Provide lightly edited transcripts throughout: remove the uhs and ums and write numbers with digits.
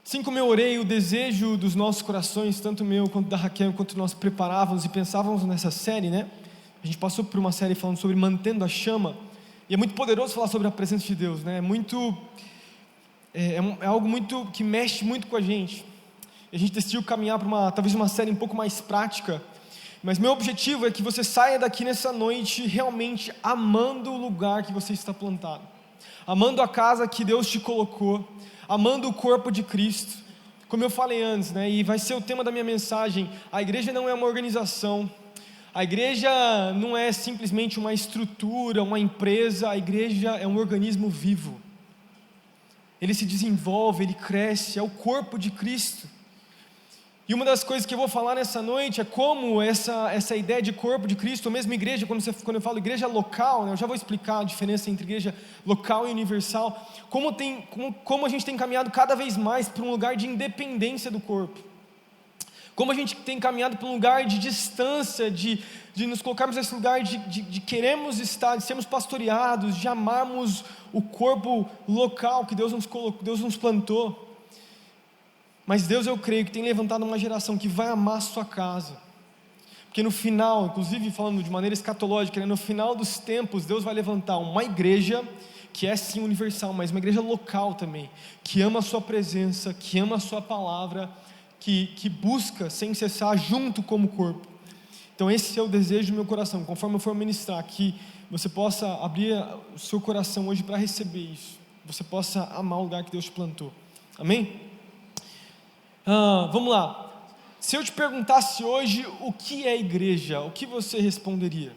Assim como eu orei, o desejo dos nossos corações, tanto meu quanto da Raquel, enquanto nós preparávamos e pensávamos nessa série, né? A gente passou por uma série falando sobre mantendo a chama, e é muito poderoso falar sobre a presença de Deus, né? É algo muito que mexe muito com a gente. E a gente decidiu caminhar para talvez uma série um pouco mais prática, mas meu objetivo é que você saia daqui nessa noite realmente amando o lugar que você está plantado, amando a casa que Deus te colocou, amando o corpo de Cristo. Como eu falei antes, né, e vai ser o tema da minha mensagem, a igreja não é uma organização, a igreja não é simplesmente uma estrutura, uma empresa, a igreja é um organismo vivo, ele se desenvolve, ele cresce, é o corpo de Cristo. E uma das coisas que eu vou falar nessa noite é como essa ideia de corpo de Cristo, ou mesmo igreja, quando eu falo igreja local, né, eu já vou explicar a diferença entre igreja local e universal, como a gente tem caminhado cada vez mais para um lugar de independência do corpo, como a gente tem caminhado para um lugar de distância, de nos colocarmos nesse lugar de queremos estar, de sermos pastoreados, de amarmos o corpo local que Deus nos colocou, Deus nos plantou. Mas Deus, eu creio que tem levantado uma geração que vai amar a sua casa, porque no final, inclusive falando de maneira escatológica, né, no final dos tempos, Deus vai levantar uma igreja, que é sim universal, mas uma igreja local também, que ama a sua presença, que ama a sua palavra, que busca sem cessar junto como corpo. Então esse é o desejo do meu coração, conforme eu for ministrar, que você possa abrir o seu coração hoje para receber isso, você possa amar o lugar que Deus te plantou, amém? Vamos lá, se eu te perguntasse hoje o que é igreja, o que você responderia?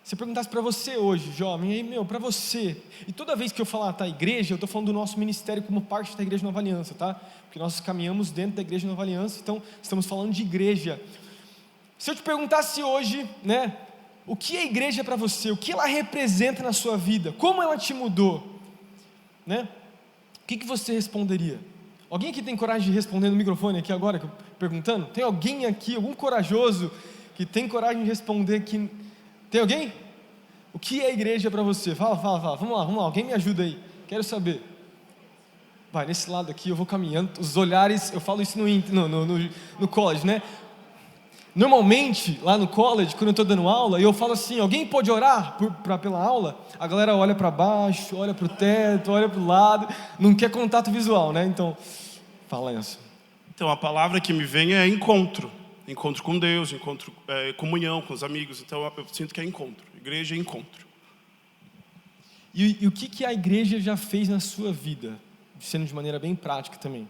Se eu perguntasse para você hoje, jovem, aí para você, e toda vez que eu falar igreja, eu estou falando do nosso ministério como parte da Igreja Nova Aliança, tá? Porque nós caminhamos dentro da Igreja Nova Aliança, então estamos falando de igreja. Se eu te perguntasse hoje, né, o que é igreja para você, o que ela representa na sua vida, como ela te mudou, né? O que você responderia? Alguém aqui tem coragem de responder no microfone aqui agora, perguntando? Tem alguém aqui, algum corajoso, que tem coragem de responder aqui? Tem alguém? O que é igreja para você? Fala, vamos lá, alguém me ajuda aí, quero saber. Vai, nesse lado aqui eu vou caminhando, os olhares, eu falo isso no college, né? Normalmente, lá no college, quando eu estou dando aula, eu falo assim, alguém pode orar pela aula? A galera olha para baixo, olha para o teto, olha para o lado, não quer contato visual, né? Então, fala isso. Então, a palavra que me vem é encontro. Encontro com Deus, comunhão com os amigos. Então, eu sinto que é encontro. Igreja é encontro. E o que a igreja já fez na sua vida? Sendo de maneira bem prática também.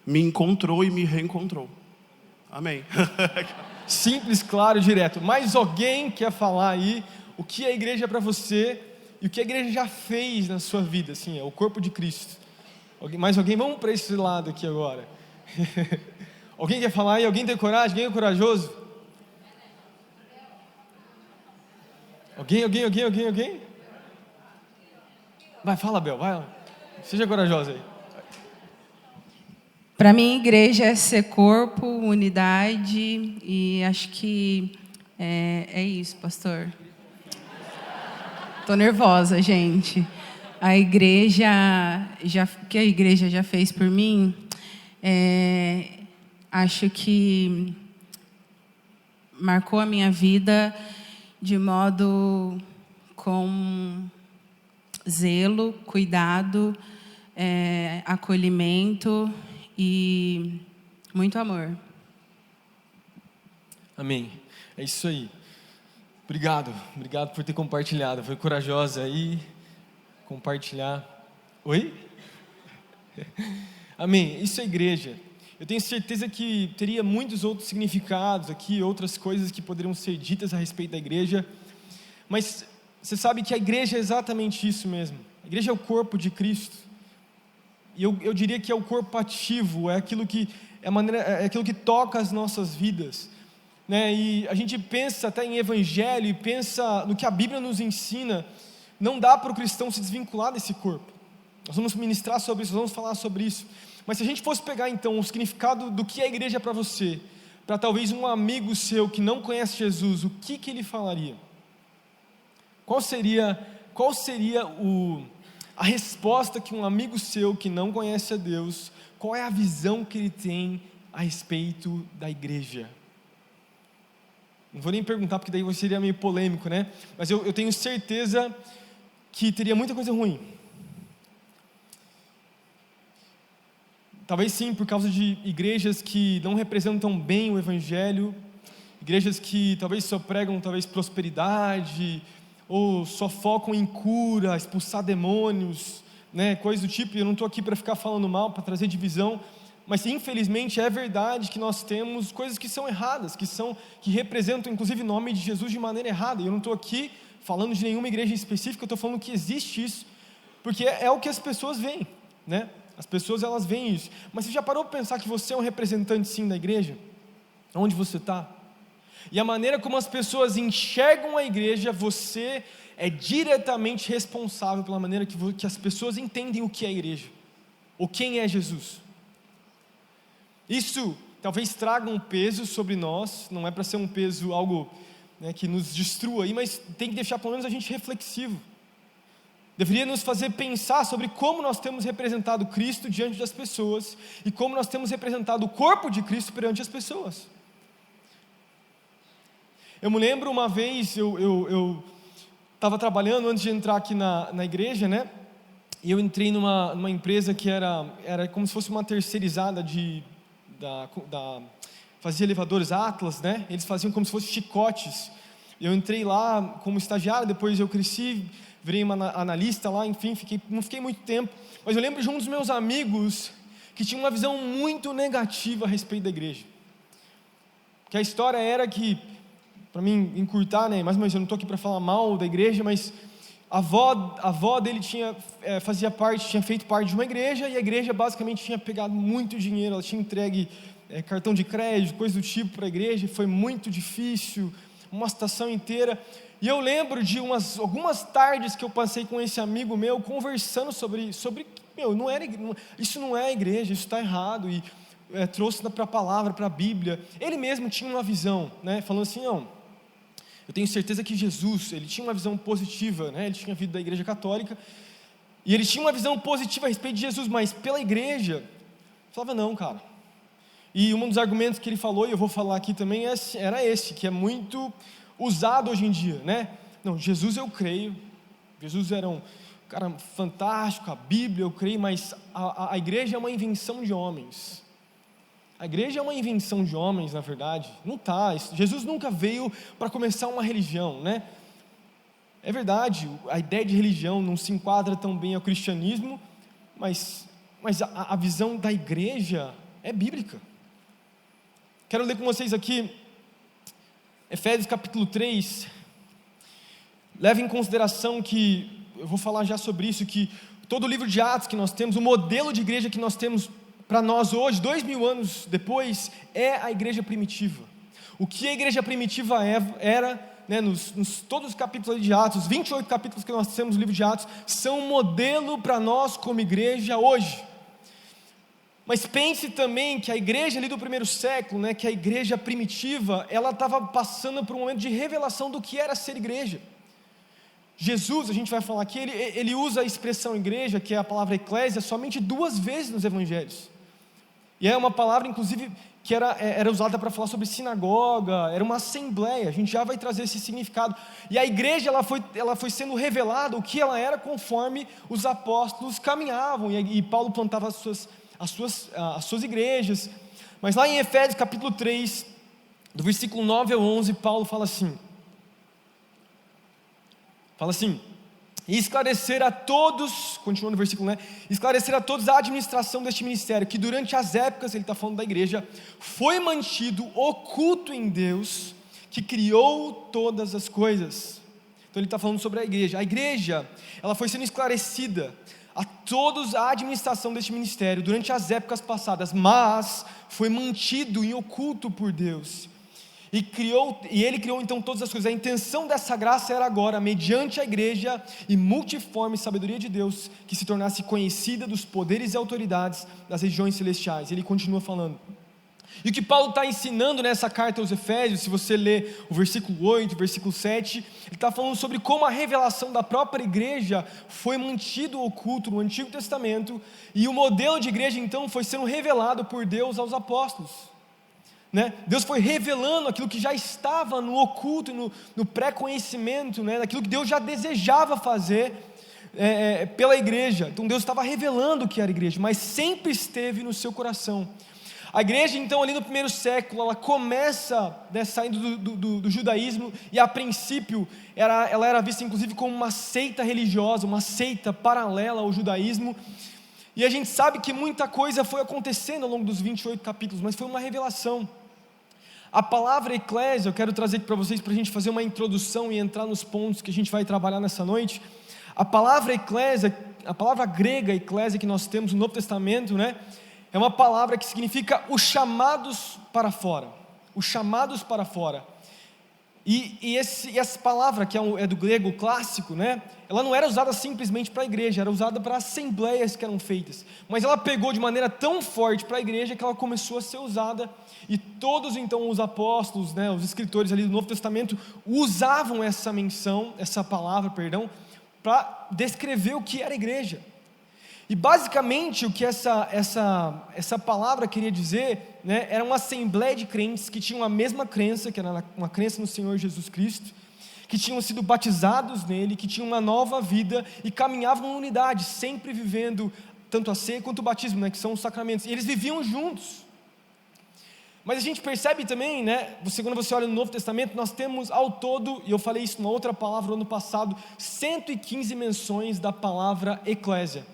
Me encontrou e me reencontrou. Amém. Simples, claro, direto. Mas alguém quer falar aí o que a igreja é para você e o que a igreja já fez na sua vida, assim, é o corpo de Cristo. Mais alguém? Vamos para esse lado aqui agora. Alguém quer falar aí? Alguém tem coragem? Alguém é corajoso? Alguém? Vai, fala, Bel, vai. Seja corajosa aí. Para mim, igreja é ser corpo, unidade, e acho que é isso, pastor. Estou nervosa, gente. O que a igreja já fez por mim, acho que marcou a minha vida de modo com zelo, cuidado, acolhimento e muito amor. Amém. É isso aí. Obrigado por ter compartilhado. Foi corajosa aí compartilhar. Oi? Amém. Isso é igreja. Eu tenho certeza que teria muitos outros significados aqui, outras coisas que poderiam ser ditas a respeito da igreja, mas você sabe que a igreja é exatamente isso mesmo. A igreja é o corpo de Cristo. E eu diria que é o corpo ativo, é aquilo que é aquilo que toca as nossas vidas, né? E a gente pensa até em evangelho e pensa no que a Bíblia nos ensina. Não dá para o cristão se desvincular desse corpo. Nós vamos ministrar sobre isso, nós vamos falar sobre isso. Mas se a gente fosse pegar então o significado do que é a igreja para você, para talvez um amigo seu que não conhece Jesus, o que ele falaria? Qual seria a resposta que um amigo seu que não conhece a Deus, qual é a visão que ele tem a respeito da igreja? Não vou nem perguntar, porque daí seria meio polêmico, né? Mas eu tenho certeza que teria muita coisa ruim. Talvez sim, por causa de igrejas que não representam bem o Evangelho, igrejas que talvez só pregam prosperidade, ou só focam em cura, expulsar demônios, né, coisas do tipo. Eu não estou aqui para ficar falando mal, para trazer divisão, mas infelizmente é verdade que nós temos coisas que são erradas, que representam inclusive o nome de Jesus de maneira errada. E eu não estou aqui falando de nenhuma igreja específica, eu estou falando que existe isso, porque é o que as pessoas veem, né? As pessoas, elas veem isso. Mas você já parou para pensar que você é um representante sim da igreja? Onde você está? E a maneira como as pessoas enxergam a igreja, você é diretamente responsável pela maneira que as pessoas entendem o que é a igreja, ou quem é Jesus. Isso talvez traga um peso sobre nós, não é para ser um peso, algo, né, que nos destrua, mas tem que deixar pelo menos a gente reflexivo. Deveria nos fazer pensar sobre como nós temos representado Cristo diante das pessoas, e como nós temos representado o corpo de Cristo perante as pessoas. Eu me lembro uma vez, eu estava trabalhando antes de entrar aqui na igreja, né? E eu entrei numa empresa que era como se fosse uma terceirizada fazia elevadores Atlas, né? Eles faziam como se fossem chicotes. Eu entrei lá como estagiário, depois eu cresci, virei uma analista lá, enfim, não fiquei muito tempo. Mas eu lembro de um dos meus amigos que tinha uma visão muito negativa a respeito da igreja. Que a história era que, para mim encurtar, né, mais ou menos, eu não estou aqui para falar mal da igreja, mas a avó dele tinha feito parte de uma igreja, e a igreja basicamente tinha pegado muito dinheiro, ela tinha entregue cartão de crédito, coisa do tipo para a igreja, foi muito difícil, uma situação inteira. E eu lembro de algumas tardes que eu passei com esse amigo meu, conversando sobre isso não é a igreja, isso está errado, e trouxe para a palavra, para a Bíblia. Ele mesmo tinha uma visão, né, falando assim, não, eu tenho certeza que Jesus, ele tinha uma visão positiva, né? Ele tinha vindo da igreja católica, e ele tinha uma visão positiva a respeito de Jesus, mas pela igreja, eu falava, não, cara. E um dos argumentos que ele falou, e eu vou falar aqui também, era esse, que é muito usado hoje em dia, né? Não, Jesus eu creio, Jesus era um cara fantástico, a Bíblia eu creio, mas a igreja é uma invenção de homens. A igreja é uma invenção de homens, na verdade. Não está. Jesus nunca veio para começar uma religião, né? É verdade, a ideia de religião não se enquadra tão bem ao cristianismo, mas a visão da igreja é bíblica. Quero ler com vocês aqui Efésios capítulo 3. Leve em consideração que, eu vou falar já sobre isso, que todo o livro de Atos que nós temos, o modelo de igreja que nós temos para nós hoje, 2000 anos depois, é a igreja primitiva. O que a igreja primitiva era, né, todos os capítulos de Atos, 28 capítulos que nós temos no livro de Atos, são um modelo para nós como igreja hoje. Mas pense também que a igreja ali do primeiro século, né, que a igreja primitiva, ela estava passando por um momento de revelação do que era ser igreja. Jesus, a gente vai falar aqui, ele usa a expressão igreja, que é a palavra eclésia, somente 2 vezes nos evangelhos. E é uma palavra, inclusive, que era usada para falar sobre sinagoga, era uma assembleia. A gente já vai trazer esse significado. E a igreja, ela foi sendo revelada o que ela era conforme os apóstolos caminhavam, e Paulo plantava as suas igrejas. Mas lá em Efésios capítulo 3, do versículo 9 ao 11, Paulo fala assim, e esclarecer a todos, continuando no versículo, né? Esclarecer a todos a administração deste ministério, que durante as épocas, ele está falando da igreja, foi mantido oculto em Deus, que criou todas as coisas. Então ele está falando sobre a igreja, ela foi sendo esclarecida a todos a administração deste ministério, durante as épocas passadas, mas foi mantido em oculto por Deus, e ele criou então todas as coisas. A intenção dessa graça era agora, mediante a igreja e multiforme sabedoria de Deus, que se tornasse conhecida dos poderes e autoridades das regiões celestiais. Ele continua falando, E o que Paulo está ensinando nessa carta aos Efésios, se você ler o versículo 8, o versículo 7, ele está falando sobre como a revelação da própria igreja foi mantido oculto no Antigo Testamento, e o modelo de igreja então foi sendo revelado por Deus aos apóstolos. Deus foi revelando aquilo que já estava no oculto, no pré-conhecimento, daquilo que Deus já desejava fazer pela igreja. Então Deus estava revelando o que era igreja, mas sempre esteve no seu coração. A igreja então ali no primeiro século, ela começa saindo do judaísmo, e a princípio ela era vista inclusive como uma seita religiosa, uma seita paralela ao judaísmo. E a gente sabe que muita coisa foi acontecendo ao longo dos 28 capítulos, mas foi uma revelação. A palavra eclésia, eu quero trazer aqui para vocês, para a gente fazer uma introdução e entrar nos pontos que a gente vai trabalhar nessa noite. A palavra eclésia, a palavra grega eclésia que nós temos no Novo Testamento, é uma palavra que significa os chamados para fora. Os chamados para fora. E essa palavra, que é do grego clássico, ela não era usada simplesmente para a igreja, era usada para assembleias que eram feitas. Mas ela pegou de maneira tão forte para a igreja que ela começou a ser usada. E todos então os apóstolos, os escritores ali do Novo Testamento, usavam essa palavra, para descrever o que era a igreja. E basicamente o que essa palavra queria dizer, era uma assembleia de crentes que tinham a mesma crença, que era uma crença no Senhor Jesus Cristo, que tinham sido batizados nele, que tinham uma nova vida e caminhavam em unidade, sempre vivendo tanto a ceia quanto o batismo, que são os sacramentos, e eles viviam juntos. Mas a gente percebe também, quando você olha no Novo Testamento, nós temos ao todo, e eu falei isso numa outra palavra no ano passado, 115 menções da palavra eclésia.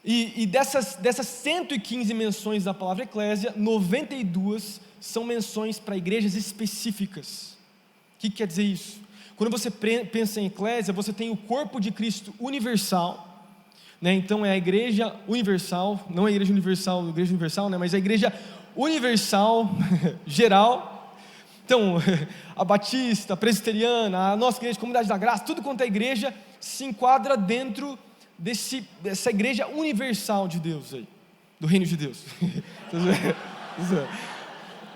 E dessas 115 menções da palavra eclésia, 92 são menções para igrejas específicas. O que quer dizer isso? Quando você pensa em eclésia, você tem o corpo de Cristo universal, então é a igreja universal, não a igreja universal, mas a igreja universal, geral. Então, a batista, a presbiteriana, a nossa igreja, a comunidade da graça, tudo quanto é igreja, se enquadra dentro dessa igreja universal de Deus aí, do reino de Deus.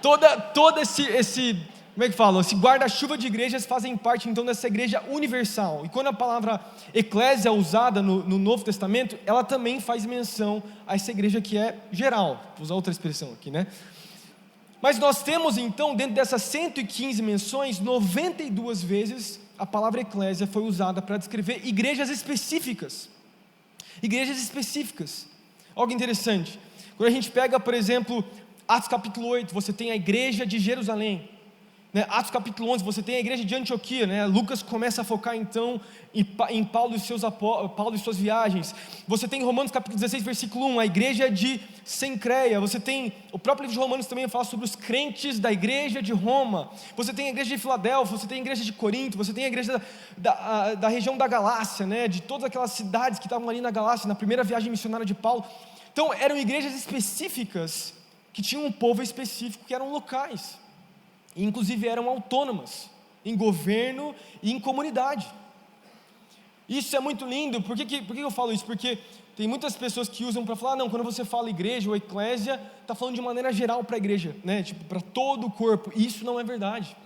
Todo esse como é que fala? Esse guarda-chuva de igrejas fazem parte então dessa igreja universal. E quando a palavra eclésia é usada no Novo Testamento, ela também faz menção a essa igreja que é geral. Vou usar outra expressão aqui, Mas nós temos então, dentro dessas 115 menções, 92 vezes a palavra eclésia foi usada para descrever igrejas específicas. Igrejas específicas. Algo interessante. Quando a gente pega, por exemplo, Atos capítulo 8, você tem a igreja de Jerusalém. Atos capítulo 11, você tem a igreja de Antioquia. Lucas começa a focar então em Paulo e suas viagens. Você tem Romanos capítulo 16, versículo 1, a igreja de Cencreia. Você tem, o próprio livro de Romanos também fala sobre os crentes da igreja de Roma. Você tem a igreja de Filadélfia, você tem a igreja de Corinto, você tem a igreja da região da Galácia, de todas aquelas cidades que estavam ali na Galácia, na primeira viagem missionária de Paulo. Então eram igrejas específicas, que tinham um povo específico, que eram locais. E inclusive eram autônomas, em governo e em comunidade. Isso é muito lindo. Por que eu falo isso? Porque tem muitas pessoas que usam para falar, não, quando você fala igreja ou eclésia, está falando de maneira geral para a igreja, para todo o corpo. E isso não é verdade.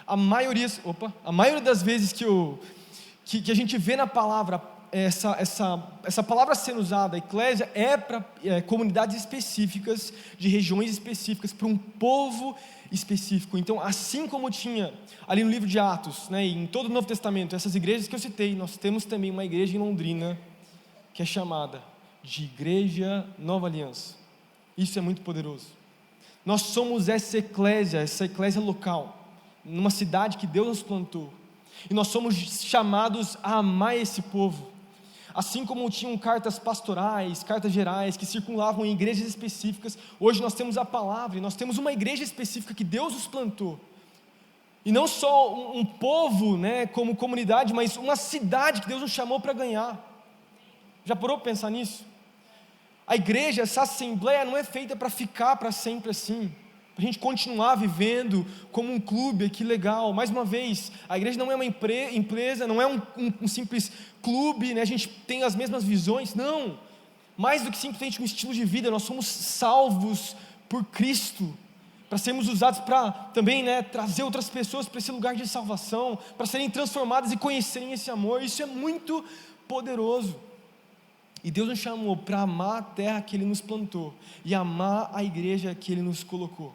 A maioria das vezes que a gente vê na palavra, essa palavra sendo usada, eclésia, é para comunidades específicas, de regiões específicas, para um povo específico. Então, assim como tinha ali no livro de Atos, e em todo o Novo Testamento, essas igrejas que eu citei, nós temos também uma igreja em Londrina, que é chamada de Igreja Nova Aliança. Isso é muito poderoso. Nós somos essa eclésia local, numa cidade que Deus nos plantou, e nós somos chamados a amar esse povo. Assim como tinham cartas pastorais, cartas gerais, que circulavam em igrejas específicas, hoje nós temos a palavra, e nós temos uma igreja específica que Deus nos plantou. E não só um povo, como comunidade, mas uma cidade que Deus nos chamou para ganhar. Já parou para pensar nisso? A igreja, essa assembleia, não é feita para ficar para sempre assim, para a gente continuar vivendo como um clube, que legal. Mais uma vez, a igreja não é uma empresa, não é um simples clube, a gente tem as mesmas visões, não. Mais do que simplesmente um estilo de vida, nós somos salvos por Cristo, para sermos usados para também, trazer outras pessoas para esse lugar de salvação, para serem transformadas e conhecerem esse amor. Isso é muito poderoso. E Deus nos chamou para amar a terra que Ele nos plantou e amar a igreja que Ele nos colocou.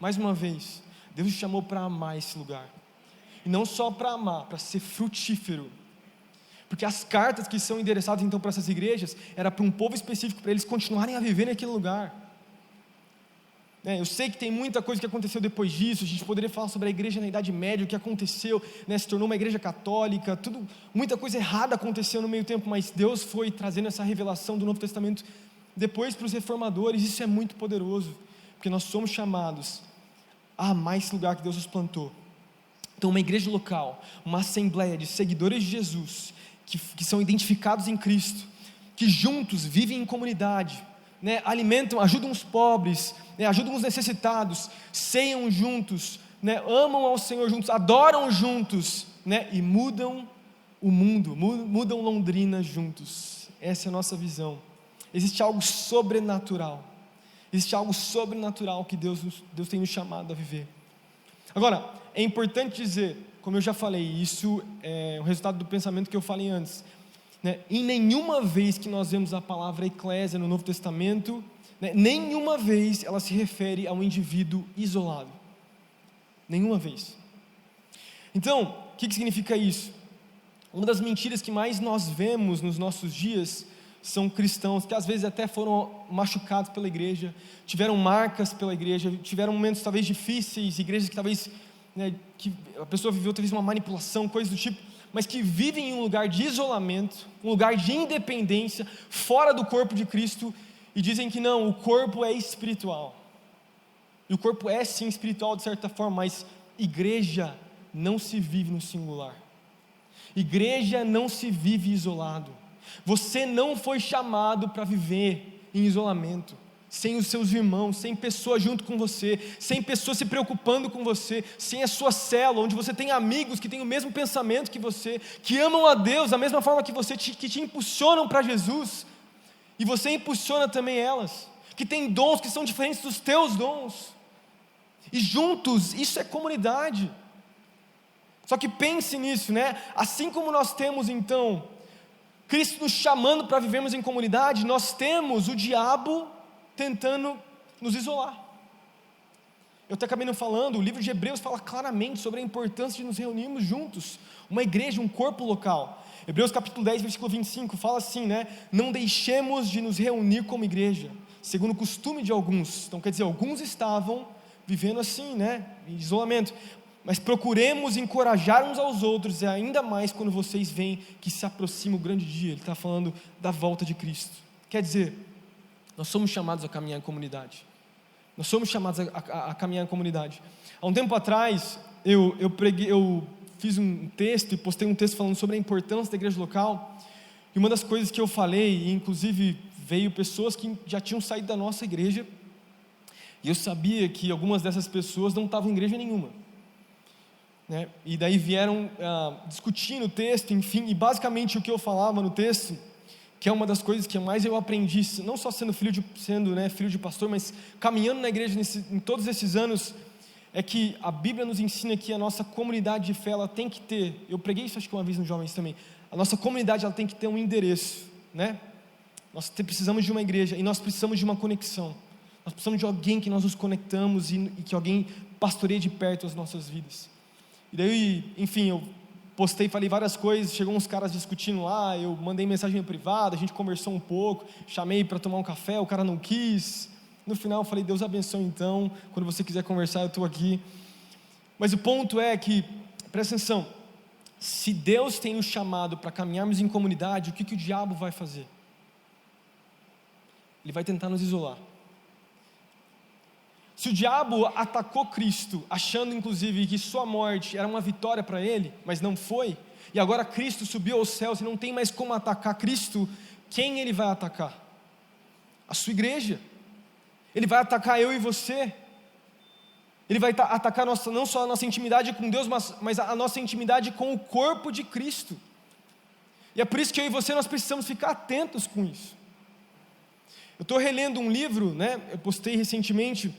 Mais uma vez, Deus nos chamou para amar esse lugar, e não só para amar, para ser frutífero. Porque as cartas que são endereçadas então para essas igrejas, era para um povo específico, para eles continuarem a viver naquele lugar. Eu sei que tem muita coisa que aconteceu depois disso. A gente poderia falar sobre a igreja na Idade Média, o que aconteceu, se tornou uma igreja católica, muita coisa errada aconteceu no meio tempo, mas Deus foi trazendo essa revelação do Novo Testamento depois para os reformadores. Isso é muito poderoso, porque nós somos chamados a amar esse lugar que Deus nos plantou. Então, uma igreja local, uma assembleia de seguidores de Jesus, que são identificados em Cristo, que juntos vivem em comunidade, alimentam, ajudam os pobres, ajudam os necessitados, ceiam juntos, amam ao Senhor juntos, adoram juntos, e mudam o mundo, mudam Londrina juntos. Essa é a nossa visão. Existe algo sobrenatural, que Deus tem nos chamado a viver. Agora, é importante dizer, como eu já falei, isso é o resultado do pensamento que eu falei antes, em nenhuma vez que nós vemos a palavra eclésia no Novo Testamento, nenhuma vez ela se refere a um indivíduo isolado, nenhuma vez. Então, o que significa isso? Uma das mentiras que mais nós vemos nos nossos dias são cristãos que às vezes até foram machucados pela igreja, tiveram marcas pela igreja, tiveram momentos talvez difíceis, igrejas que talvez que a pessoa viveu talvez uma manipulação, coisas do tipo, mas que vivem em um lugar de isolamento, um lugar de independência, fora do corpo de Cristo, e dizem que não, o corpo é espiritual. E o corpo é sim espiritual de certa forma, mas igreja não se vive no singular. Igreja não se vive isolado. Você não foi chamado para viver em isolamento, sem os seus irmãos, sem pessoas junto com você, sem pessoas se preocupando com você, sem a sua célula, onde você tem amigos que têm o mesmo pensamento que você, que amam a Deus da mesma forma que você, que te impulsionam para Jesus, e você impulsiona também elas, que têm dons que são diferentes dos teus dons, e juntos, isso é comunidade. Só que pense nisso, assim como nós temos então Cristo nos chamando para vivermos em comunidade, nós temos o diabo tentando nos isolar. Eu até acabei não falando, o livro de Hebreus fala claramente sobre a importância de nos reunirmos juntos, uma igreja, um corpo local. Hebreus capítulo 10, versículo 25, fala assim, não deixemos de nos reunir como igreja, segundo o costume de alguns. Então quer dizer, alguns estavam vivendo assim, em isolamento, mas procuremos encorajar uns aos outros, e ainda mais quando vocês veem que se aproxima o grande dia. Ele está falando da volta de Cristo. Quer dizer, nós somos chamados a caminhar em comunidade. Nós somos chamados a caminhar em comunidade. Há um tempo atrás, eu fiz um texto e postei um texto falando sobre a importância da igreja local. E uma das coisas que eu falei, e inclusive veio pessoas que já tinham saído da nossa igreja, e eu sabia que algumas dessas pessoas não estavam em igreja nenhuma. E daí vieram discutindo o texto, enfim, e basicamente o que eu falava no texto, que é uma das coisas que mais eu aprendi, não só sendo filho de pastor, mas caminhando na igreja em todos esses anos, é que a Bíblia nos ensina que a nossa comunidade de fé, ela tem que ter, eu preguei isso acho que uma vez nos jovens também, a nossa comunidade ela tem que ter um endereço, nós precisamos de uma igreja, e nós precisamos de uma conexão, nós precisamos de alguém que nós nos conectamos, e que alguém pastoreie de perto as nossas vidas. E daí, enfim, eu postei, falei várias coisas, chegou uns caras discutindo lá, eu mandei mensagem privada, a gente conversou um pouco, chamei para tomar um café, o cara não quis. No final eu falei, Deus abençoe então, quando você quiser conversar eu estou aqui. Mas o ponto é que, presta atenção, se Deus tem nos chamado para caminharmos em comunidade, o que o diabo vai fazer? Ele vai tentar nos isolar. Se o diabo atacou Cristo, achando inclusive que sua morte era uma vitória para ele, mas não foi, e agora Cristo subiu aos céus e não tem mais como atacar Cristo, quem ele vai atacar? A sua igreja. Ele vai atacar eu e você. Ele vai atacar não só a nossa intimidade com Deus, mas a nossa intimidade com o corpo de Cristo. E é por isso que eu e você nós precisamos ficar atentos com isso. Eu estou relendo um livro, né? Eu postei recentemente,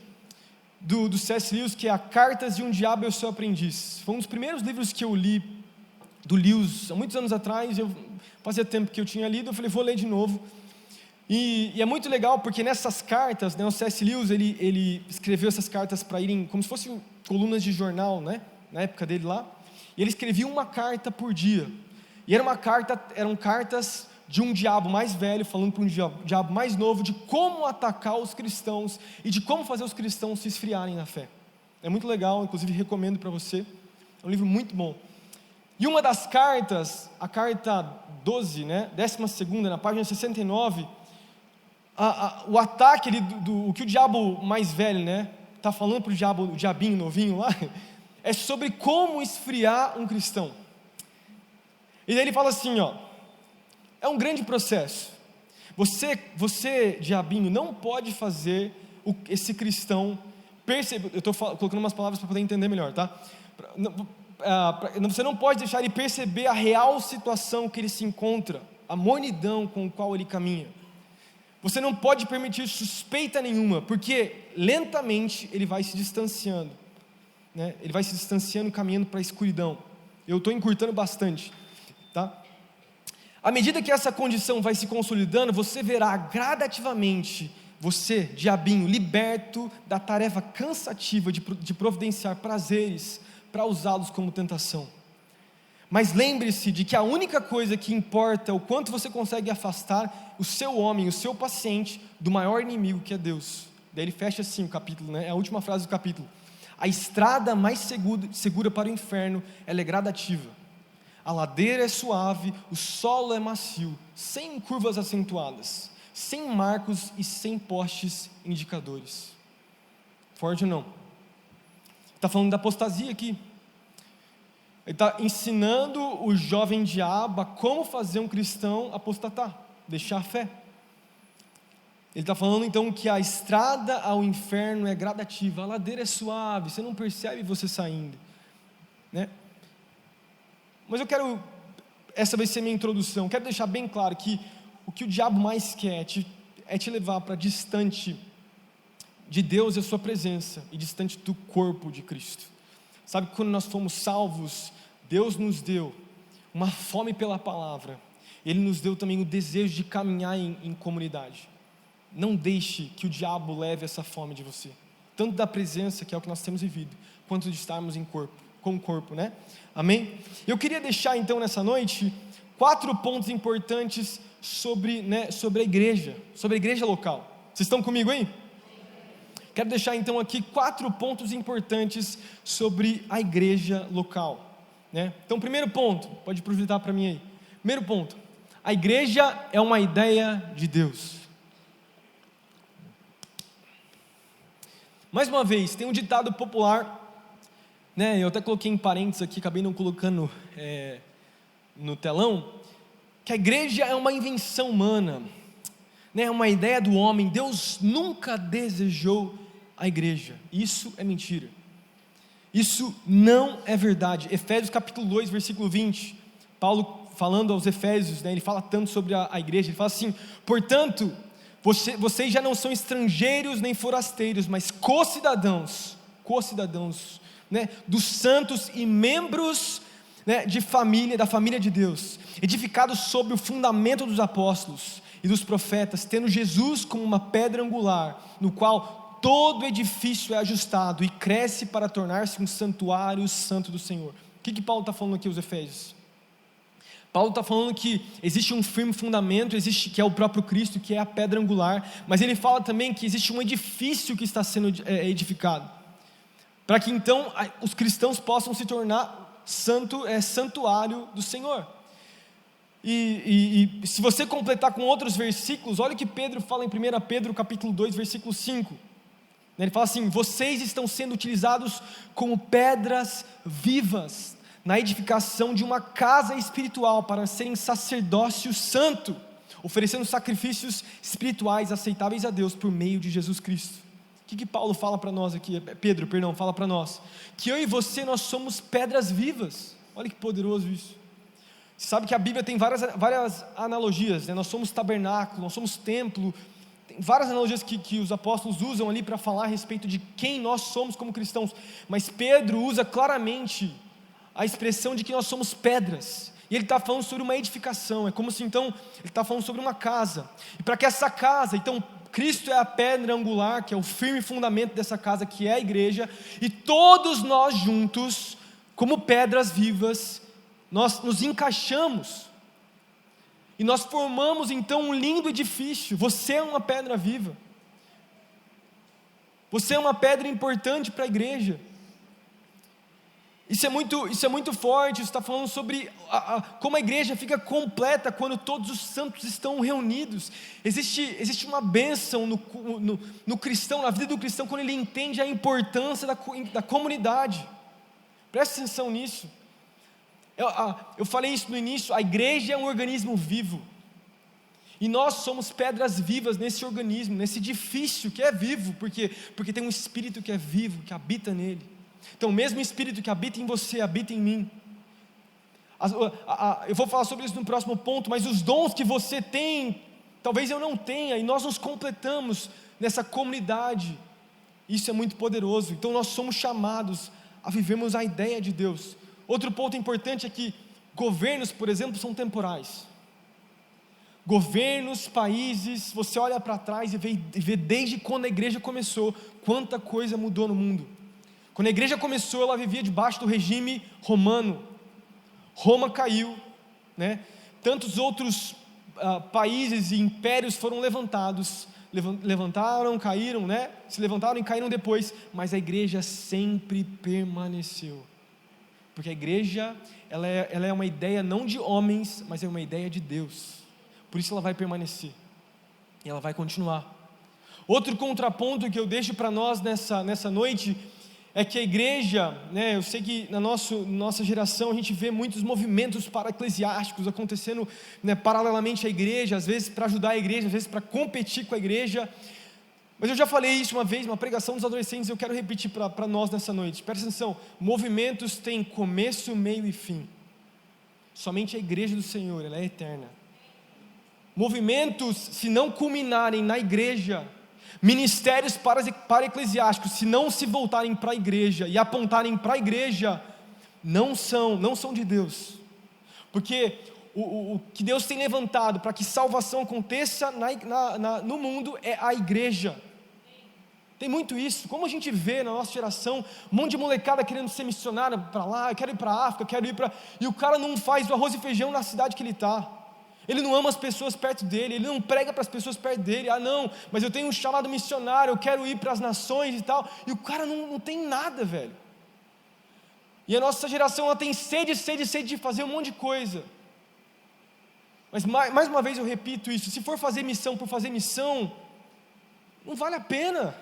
do C.S. Lewis, que é a Cartas de um Diabo e o Seu Aprendiz. Foi um dos primeiros livros que eu li do Lewis, há muitos anos atrás. Fazia tempo que eu tinha lido, eu falei, vou ler de novo. E é muito legal, porque nessas cartas, né, o C.S. Lewis, ele escreveu essas cartas para irem, como se fossem colunas de jornal, né, na época dele lá, e ele escrevia uma carta por dia, e eram cartas de um diabo mais velho, falando para um diabo mais novo, de como atacar os cristãos, e de como fazer os cristãos se esfriarem na fé. É muito legal, inclusive recomendo para você, é um livro muito bom. E uma das cartas, a carta 12, né, 12ª, na página 69, o ataque o que o diabo mais velho, né, está falando para o diabinho novinho lá, é sobre como esfriar um cristão. E daí ele fala assim, é um grande processo. Você, diabinho, não pode fazer esse cristão perceber. Eu estou colocando umas palavras para poder entender melhor, tá? Você não pode deixar ele perceber a real situação que ele se encontra, a mornidão com a qual ele caminha. Você não pode permitir suspeita nenhuma, porque lentamente ele vai se distanciando, né? Ele vai se distanciando, caminhando para a escuridão. Eu estou encurtando bastante, tá? À medida que essa condição vai se consolidando, você verá gradativamente, você, diabinho, liberto da tarefa cansativa de providenciar prazeres para usá-los como tentação. Mas lembre-se de que a única coisa que importa é o quanto você consegue afastar o seu homem, o seu paciente, do maior inimigo que é Deus. Daí ele fecha assim o capítulo, né? É a última frase do capítulo. A estrada mais segura para o inferno, ela é gradativa. A ladeira é suave, o solo é macio, sem curvas acentuadas, sem marcos e sem postes indicadores. Forte ou não? Está falando da apostasia aqui. Ele está ensinando o jovem diabo a como fazer um cristão apostatar, deixar a fé. Ele está falando então que a estrada ao inferno é gradativa, a ladeira é suave, você não percebe você saindo, né? Mas essa vai ser minha introdução, quero deixar bem claro que o que o diabo mais quer é te levar para distante de Deus e a sua presença, e distante do corpo de Cristo. Sabe que quando nós fomos salvos, Deus nos deu uma fome pela palavra, Ele nos deu também o desejo de caminhar em comunidade. Não deixe que o diabo leve essa fome de você, tanto da presença, que é o que nós temos vivido, quanto de estarmos com o corpo, né? Amém? Eu queria deixar então nessa noite 4 pontos importantes sobre a igreja local. Vocês estão comigo aí? Quero deixar então aqui 4 pontos importantes sobre a igreja local, né? Então, primeiro ponto, pode projetar para mim aí. Primeiro ponto, a igreja é uma ideia de Deus. Mais uma vez, tem um ditado popular, né? Eu até coloquei em parênteses aqui, acabei não colocando no telão, que a igreja é uma invenção humana, né? É uma ideia do homem. Deus nunca desejou a igreja. Isso é mentira. Isso não é verdade. Efésios capítulo 2, versículo 20, Paulo falando aos Efésios, né, ele fala tanto sobre a igreja, ele fala assim: portanto, vocês já não são estrangeiros nem forasteiros, mas co-cidadãos, né, dos santos e membros, né, da família de Deus, edificados sobre o fundamento dos apóstolos e dos profetas, tendo Jesus como uma pedra angular, no qual todo edifício é ajustado e cresce para tornar-se um santuário santo do Senhor. O que Paulo está falando aqui aos Efésios? Paulo está falando que existe um firme fundamento, que é o próprio Cristo, que é a pedra angular, mas ele fala também que existe um edifício que está sendo edificado, para que então os cristãos possam se tornar santuário do Senhor. E se você completar com outros versículos, olha o que Pedro fala em 1 Pedro capítulo 2, versículo 5. Ele fala assim: vocês estão sendo utilizados como pedras vivas na edificação de uma casa espiritual, para serem sacerdócio santo, oferecendo sacrifícios espirituais aceitáveis a Deus por meio de Jesus Cristo. O que Paulo fala para nós aqui? Pedro fala para nós que eu e você, nós somos pedras vivas. Olha que poderoso isso. Você sabe que a Bíblia tem várias analogias, né? Nós somos tabernáculo, nós somos templo. tem várias analogias que os apóstolos usam ali para falar a respeito de quem nós somos como cristãos, mas Pedro usa claramente a expressão de que nós somos pedras, e ele está falando sobre uma edificação. É como se então, ele está falando sobre uma casa, e para que essa casa, então Cristo é a pedra angular, que é o firme fundamento dessa casa, que é a igreja, e todos nós juntos, como pedras vivas, nós nos encaixamos, e nós formamos então um lindo edifício. Você é uma pedra viva, você é uma pedra importante para a igreja. Isso é muito forte. Isso está falando sobre como a igreja fica completa quando todos os santos estão reunidos. Existe uma bênção no cristão, na vida do cristão, quando ele entende a importância da comunidade. Presta atenção nisso. Eu falei isso no início, a igreja é um organismo vivo, e nós somos pedras vivas nesse organismo, nesse edifício que é vivo, porque tem um Espírito que é vivo, que habita nele. Então o mesmo Espírito que habita em você, habita em mim. Eu vou falar sobre isso no próximo ponto, mas os dons que você tem, talvez eu não tenha, e nós nos completamos nessa comunidade. Isso é muito poderoso. Então nós somos chamados a vivermos a ideia de Deus. Outro ponto importante é que governos, por exemplo, são temporais. Governos, países, você olha para trás e vê desde quando a igreja começou, quanta coisa mudou no mundo. Quando a igreja começou, ela vivia debaixo do regime romano. Roma caiu, né? Tantos outros países e impérios foram levantados, levantaram, caíram, né? Se levantaram e caíram depois, mas a igreja sempre permaneceu. Porque a igreja, ela é uma ideia não de homens, mas é uma ideia de Deus. Por isso ela vai permanecer, e ela vai continuar. Outro contraponto que eu deixo para nós nessa noite, é que a igreja, né, eu sei que na nossa geração a gente vê muitos movimentos para-eclesiásticos acontecendo, né, paralelamente à igreja, às vezes para ajudar a igreja, às vezes para competir com a igreja. Mas eu já falei isso uma vez, uma pregação dos adolescentes, eu quero repetir para nós nessa noite. Presta atenção, movimentos têm começo, meio e fim. Somente a igreja do Senhor, ela é eterna. Movimentos, se não culminarem na igreja, ministérios para eclesiásticos, se não se voltarem para a igreja e apontarem para a igreja, não são de Deus. Porque o que Deus tem levantado para que salvação aconteça no mundo é a igreja. Tem muito isso, como a gente vê na nossa geração, um monte de molecada querendo ser missionária para lá, eu quero ir para a África, e o cara não faz o arroz e feijão na cidade que ele está. Ele não ama as pessoas perto dele, ele não prega para as pessoas perto dele. Não, mas eu tenho um chamado missionário, eu quero ir para as nações e tal, e o cara não tem nada, velho. E a nossa geração, ela tem sede de fazer um monte de coisa. Mas mais uma vez eu repito isso, se for fazer missão por fazer missão, não vale a pena.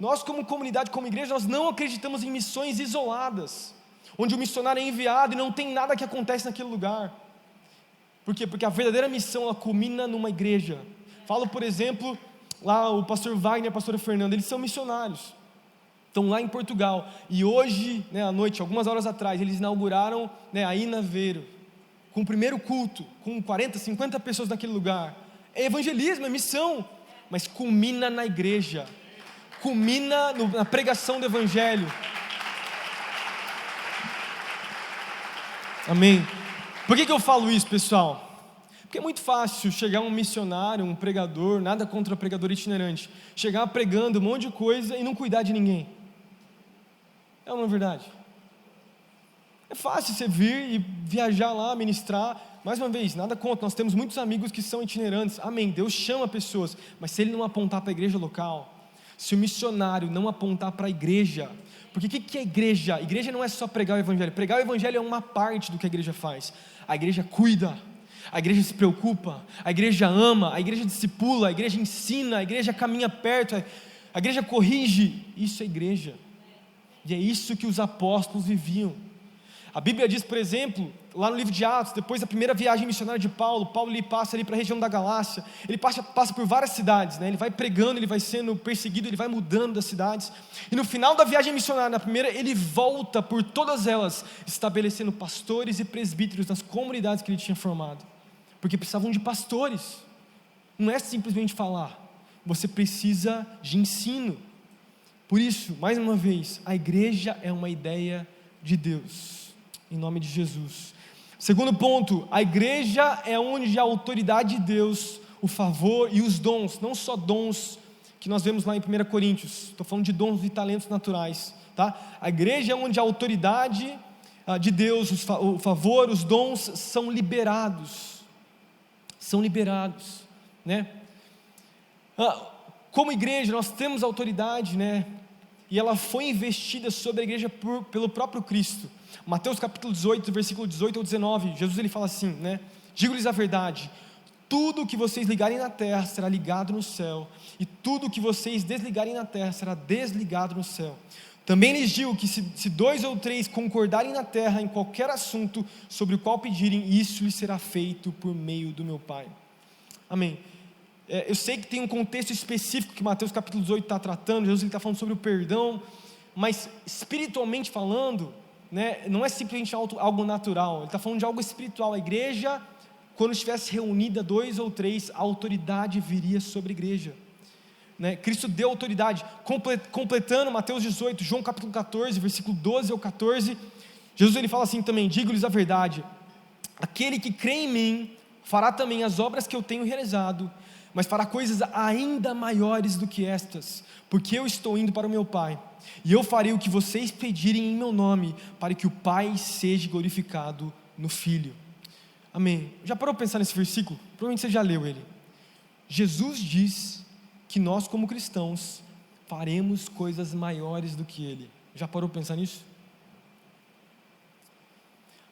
Nós como comunidade, como igreja, nós não acreditamos em missões isoladas, onde o missionário é enviado e não tem nada que acontece naquele lugar. Por quê? Porque a verdadeira missão, ela culmina numa igreja. Falo, por exemplo, lá o pastor Wagner e a pastora Fernanda, eles são missionários, estão lá em Portugal, e hoje, né, à noite, algumas horas atrás, eles inauguraram, né, a Inaveiro, com o primeiro culto, com 40, 50 pessoas naquele lugar. É evangelismo, é missão, mas culmina na igreja, culmina na pregação do evangelho. Amém. Por que eu falo isso, pessoal? Porque é muito fácil chegar um missionário, um pregador, nada contra pregador itinerante, chegar pregando um monte de coisa e não cuidar de ninguém. É ou não é verdade? É fácil você vir e viajar lá, ministrar. Mais uma vez, nada contra, nós temos muitos amigos que são itinerantes, amém, Deus chama pessoas, mas se ele não apontar para a igreja local, se o missionário não apontar para a igreja, porque o que é igreja? A igreja não é só pregar o evangelho é uma parte do que a igreja faz. A igreja cuida, a igreja se preocupa, a igreja ama, a igreja discipula, a igreja ensina, a igreja caminha perto, a igreja corrige. Isso é igreja, e é isso que os apóstolos viviam. A Bíblia diz, por exemplo, lá no livro de Atos, depois da primeira viagem missionária de Paulo ele passa ali para a região da Galácia, ele passa por várias cidades, né? Ele vai pregando, ele vai sendo perseguido, ele vai mudando das cidades, e no final da viagem missionária, na primeira, ele volta por todas elas, estabelecendo pastores e presbíteros nas comunidades que ele tinha formado, porque precisavam de pastores, não é simplesmente falar, você precisa de ensino. Por isso, mais uma vez, a igreja é uma ideia de Deus, em nome de Jesus. Segundo ponto, a igreja é onde a autoridade de Deus, o favor e os dons, não só dons que nós vemos lá em 1 Coríntios, estou falando de dons e talentos naturais, tá? A igreja é onde a autoridade de Deus, o favor, os dons são liberados, né? Como igreja nós temos autoridade, né? E ela foi investida sobre a igreja pelo próprio Cristo. Mateus capítulo 18, versículo 18 ao 19, Jesus ele fala assim, né? Digo-lhes a verdade, tudo que vocês ligarem na terra será ligado no céu, e tudo que vocês desligarem na terra será desligado no céu. Também lhes digo que se 2 ou 3 concordarem na terra em qualquer assunto sobre o qual pedirem, isso lhes será feito por meio do meu Pai. Amém. Eu sei que tem um contexto específico que Mateus capítulo 18 está tratando, Jesus está falando sobre o perdão, mas espiritualmente falando, né, não é simplesmente algo natural, ele está falando de algo espiritual. A igreja, quando estivesse reunida 2 ou 3, a autoridade viria sobre a igreja, né? Cristo deu autoridade, completando Mateus 18, João capítulo 14, versículo 12 ao 14, Jesus ele fala assim também, digo-lhes a verdade, aquele que crê em mim, fará também as obras que eu tenho realizado, mas fará coisas ainda maiores do que estas, porque eu estou indo para o meu Pai, e eu farei o que vocês pedirem em meu nome, para que o Pai seja glorificado no Filho. Amém. Já parou para pensar nesse versículo? Provavelmente você já leu ele. Jesus diz que nós como cristãos faremos coisas maiores do que Ele. Já parou para pensar nisso?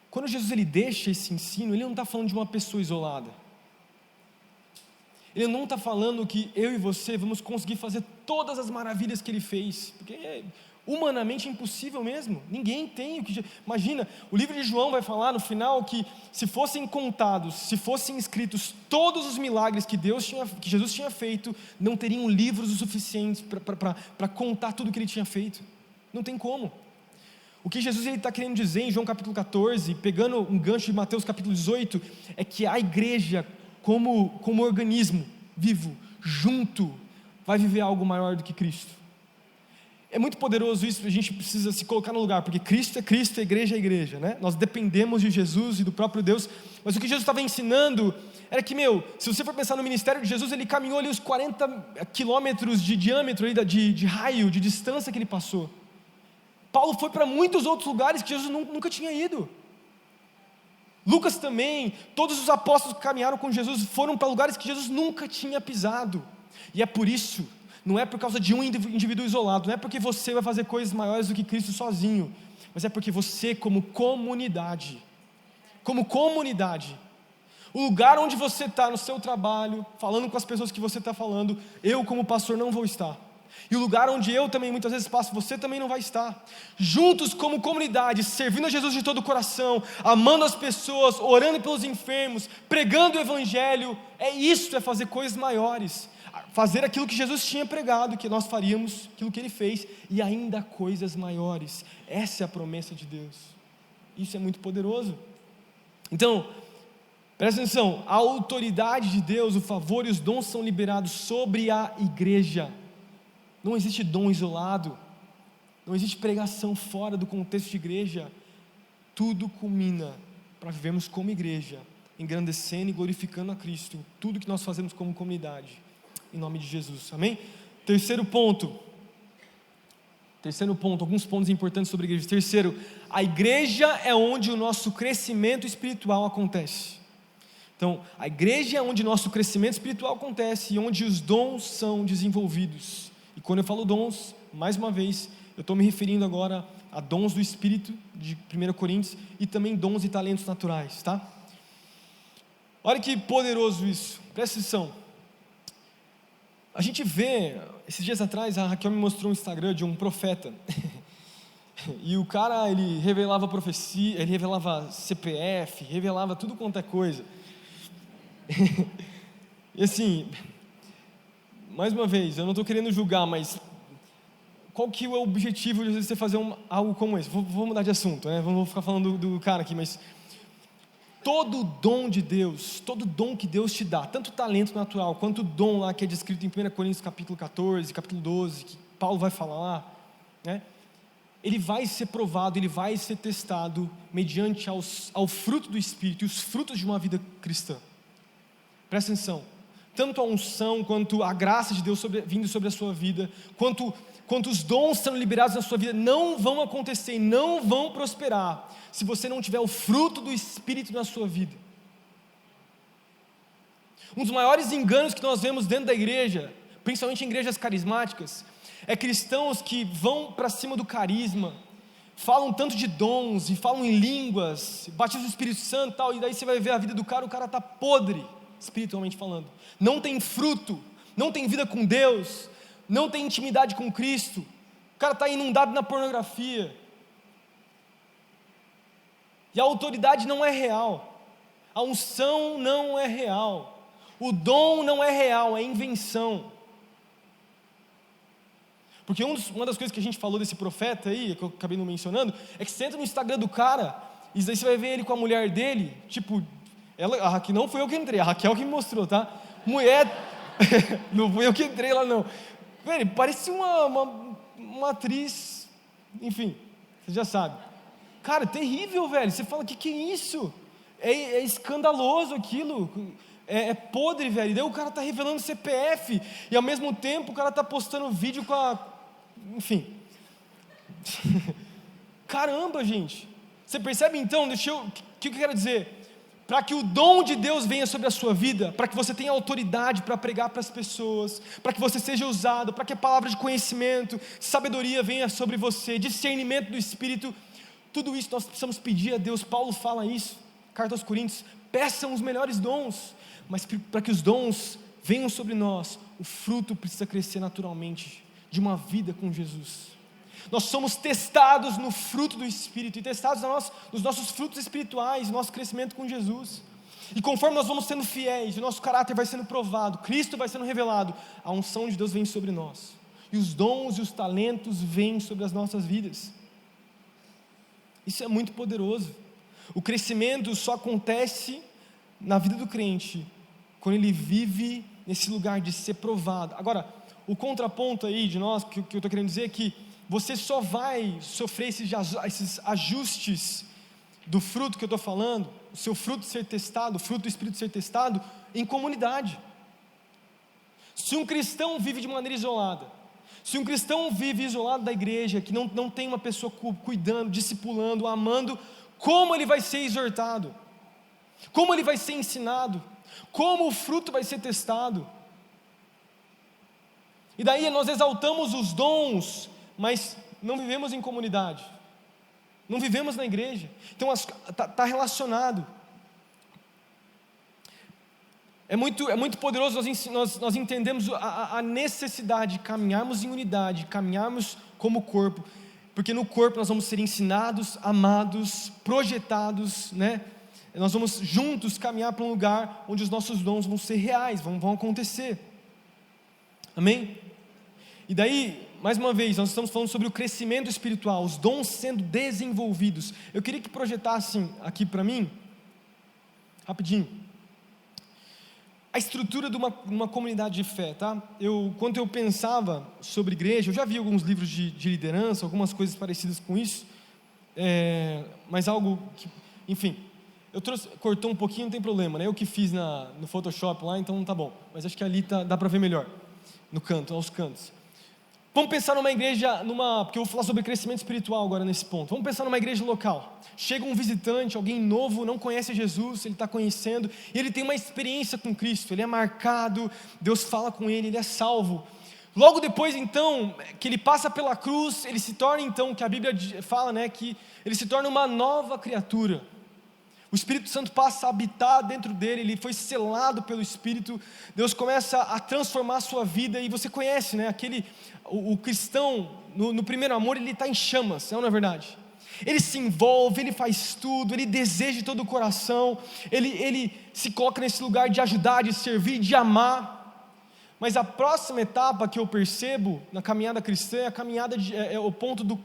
Quando Jesus ele deixa esse ensino, Ele não está falando de uma pessoa isolada. Ele não está falando que eu e você vamos conseguir fazer todas as maravilhas que Ele fez, porque é humanamente impossível mesmo, ninguém tem o que... Imagina, o livro de João vai falar no final que se fossem contados, se fossem escritos todos os milagres que Jesus tinha feito, não teriam livros o suficientes para contar tudo que Ele tinha feito, não tem como. O que Jesus está querendo dizer em João capítulo 14, pegando um gancho de Mateus capítulo 18, é que a igreja, como organismo vivo, junto, vai viver algo maior do que Cristo. É muito poderoso isso, a gente precisa se colocar no lugar, porque Cristo é Cristo, a igreja é a igreja, né? Nós dependemos de Jesus e do próprio Deus, mas o que Jesus estava ensinando era que, se você for pensar no ministério de Jesus, ele caminhou ali os 40 quilômetros de diâmetro, ali, de raio, de distância que ele passou. Paulo foi para muitos outros lugares que Jesus nunca tinha ido. Lucas também, todos os apóstolos que caminharam com Jesus foram para lugares que Jesus nunca tinha pisado, e é por isso, não é por causa de um indivíduo isolado, não é porque você vai fazer coisas maiores do que Cristo sozinho, mas é porque você como comunidade, o lugar onde você está no seu trabalho, falando com as pessoas que você está falando, eu como pastor não vou estar, e o lugar onde eu também muitas vezes passo, você também não vai estar, juntos como comunidade, servindo a Jesus de todo o coração, amando as pessoas, orando pelos enfermos, pregando o evangelho, é fazer coisas maiores, fazer aquilo que Jesus tinha pregado, que nós faríamos, aquilo que Ele fez, e ainda coisas maiores. Essa é a promessa de Deus, isso é muito poderoso. Então, presta atenção, a autoridade de Deus, o favor e os dons são liberados sobre a igreja. Não existe dom isolado, não existe pregação fora do contexto de igreja, tudo culmina para vivermos como igreja, engrandecendo e glorificando a Cristo, em tudo que nós fazemos como comunidade, em nome de Jesus, amém? Terceiro ponto, alguns pontos importantes sobre a igreja. Terceiro, a igreja é onde o nosso crescimento espiritual acontece. Então, a igreja é onde o nosso crescimento espiritual acontece e onde os dons são desenvolvidos. E quando eu falo dons, mais uma vez, eu estou me referindo agora a dons do Espírito, de 1 Coríntios, e também dons e talentos naturais, tá? Olha que poderoso isso, presta atenção. A gente vê, esses dias atrás, a Raquel me mostrou um Instagram de um profeta, e o cara, ele revelava profecia, ele revelava CPF, revelava tudo quanto é coisa, e assim... Mais uma vez, eu não estou querendo julgar, mas qual que é o objetivo de você fazer algo como esse? Vou mudar de assunto, né? Vamos ficar falando do cara aqui, mas todo dom de Deus, todo dom que Deus te dá, tanto o talento natural, quanto o dom lá que é descrito em 1 Coríntios capítulo 14, capítulo 12, que Paulo vai falar lá, né? Ele vai ser provado, ele vai ser testado mediante ao fruto do Espírito e os frutos de uma vida cristã. Presta atenção, tanto a unção quanto a graça de Deus vindo sobre a sua vida, quanto os dons sendo liberados na sua vida, não vão acontecer e não vão prosperar se você não tiver o fruto do Espírito na sua vida. Um dos maiores enganos que nós vemos dentro da igreja, principalmente em igrejas carismáticas, é cristãos que vão para cima do carisma, falam tanto de dons, e falam em línguas, batizam o Espírito Santo e tal, e daí você vai ver a vida do cara, o cara está podre, espiritualmente falando, não tem fruto, não tem vida com Deus, não tem intimidade com Cristo, o cara está inundado na pornografia, e a autoridade não é real, a unção não é real, o dom não é real, é invenção. Porque uma das coisas que a gente falou desse profeta aí, que eu acabei não mencionando, é que você entra no Instagram do cara, e daí você vai ver ele com a mulher dele, tipo, a Raquel, não foi eu que entrei, a Raquel que me mostrou, tá? Mulher, não fui eu que entrei lá não. Velho, parece uma atriz, enfim, você já sabe. Cara, terrível, velho, você fala, que é isso? É escandaloso aquilo, é podre, velho, e daí o cara está revelando CPF, e ao mesmo tempo o cara está postando vídeo com enfim, caramba, gente, você percebe então, o que eu quero dizer? Para que o dom de Deus venha sobre a sua vida, para que você tenha autoridade para pregar para as pessoas, para que você seja usado, para que a palavra de conhecimento, sabedoria venha sobre você, discernimento do Espírito, tudo isso nós precisamos pedir a Deus. Paulo fala isso, carta aos Coríntios, peçam os melhores dons, mas para que os dons venham sobre nós, o fruto precisa crescer naturalmente, de uma vida com Jesus. Nós somos testados no fruto do Espírito, e testados nos nossos frutos espirituais, no nosso crescimento com Jesus, e conforme nós vamos sendo fiéis, o nosso caráter vai sendo provado, Cristo vai sendo revelado, a unção de Deus vem sobre nós, e os dons e os talentos vêm sobre as nossas vidas. Isso é muito poderoso. O crescimento só acontece na vida do crente, quando ele vive nesse lugar de ser provado. Agora, o contraponto aí de nós, que eu estou querendo dizer é que você só vai sofrer esses ajustes do fruto que eu estou falando, o seu fruto ser testado, o fruto do Espírito ser testado, em comunidade. Se um cristão vive de maneira isolada, se um cristão vive isolado da igreja, que não tem uma pessoa cuidando, discipulando, amando, como ele vai ser exortado? Como ele vai ser ensinado? Como o fruto vai ser testado? E daí nós exaltamos os dons, mas não vivemos em comunidade, não vivemos na igreja. Então está relacionado. É muito poderoso, nós entendemos a necessidade de caminharmos em unidade, caminharmos como corpo, porque no corpo nós vamos ser ensinados, amados, projetados, né? Nós vamos juntos caminhar para um lugar onde os nossos dons vão ser reais, vão acontecer. Amém? E daí, mais uma vez, nós estamos falando sobre o crescimento espiritual, os dons sendo desenvolvidos. Eu queria que projetassem aqui para mim, rapidinho, a estrutura de uma comunidade de fé, tá? Quando eu pensava sobre igreja, eu já vi alguns livros de liderança, algumas coisas parecidas com isso, mas algo que, enfim, cortou um pouquinho, não tem problema, né? Eu que fiz no Photoshop lá, então tá bom, mas acho que ali dá para ver melhor, aos cantos. Vamos pensar numa igreja, porque eu vou falar sobre crescimento espiritual agora nesse ponto. Vamos pensar numa igreja local. Chega um visitante, alguém novo, não conhece Jesus, ele está conhecendo, e ele tem uma experiência com Cristo, ele é marcado, Deus fala com ele é salvo. Logo depois, então, que ele passa pela cruz, ele se torna, então, que a Bíblia fala, né, que ele se torna uma nova criatura. O Espírito Santo passa a habitar dentro dele, ele foi selado pelo Espírito, Deus começa a transformar a sua vida, e você conhece, né, o cristão, no primeiro amor, ele está em chamas, não é verdade? Ele se envolve, ele faz tudo, ele deseja de todo o coração, ele se coloca nesse lugar de ajudar, de servir, de amar. Mas a próxima etapa que eu percebo na caminhada cristã, é o ponto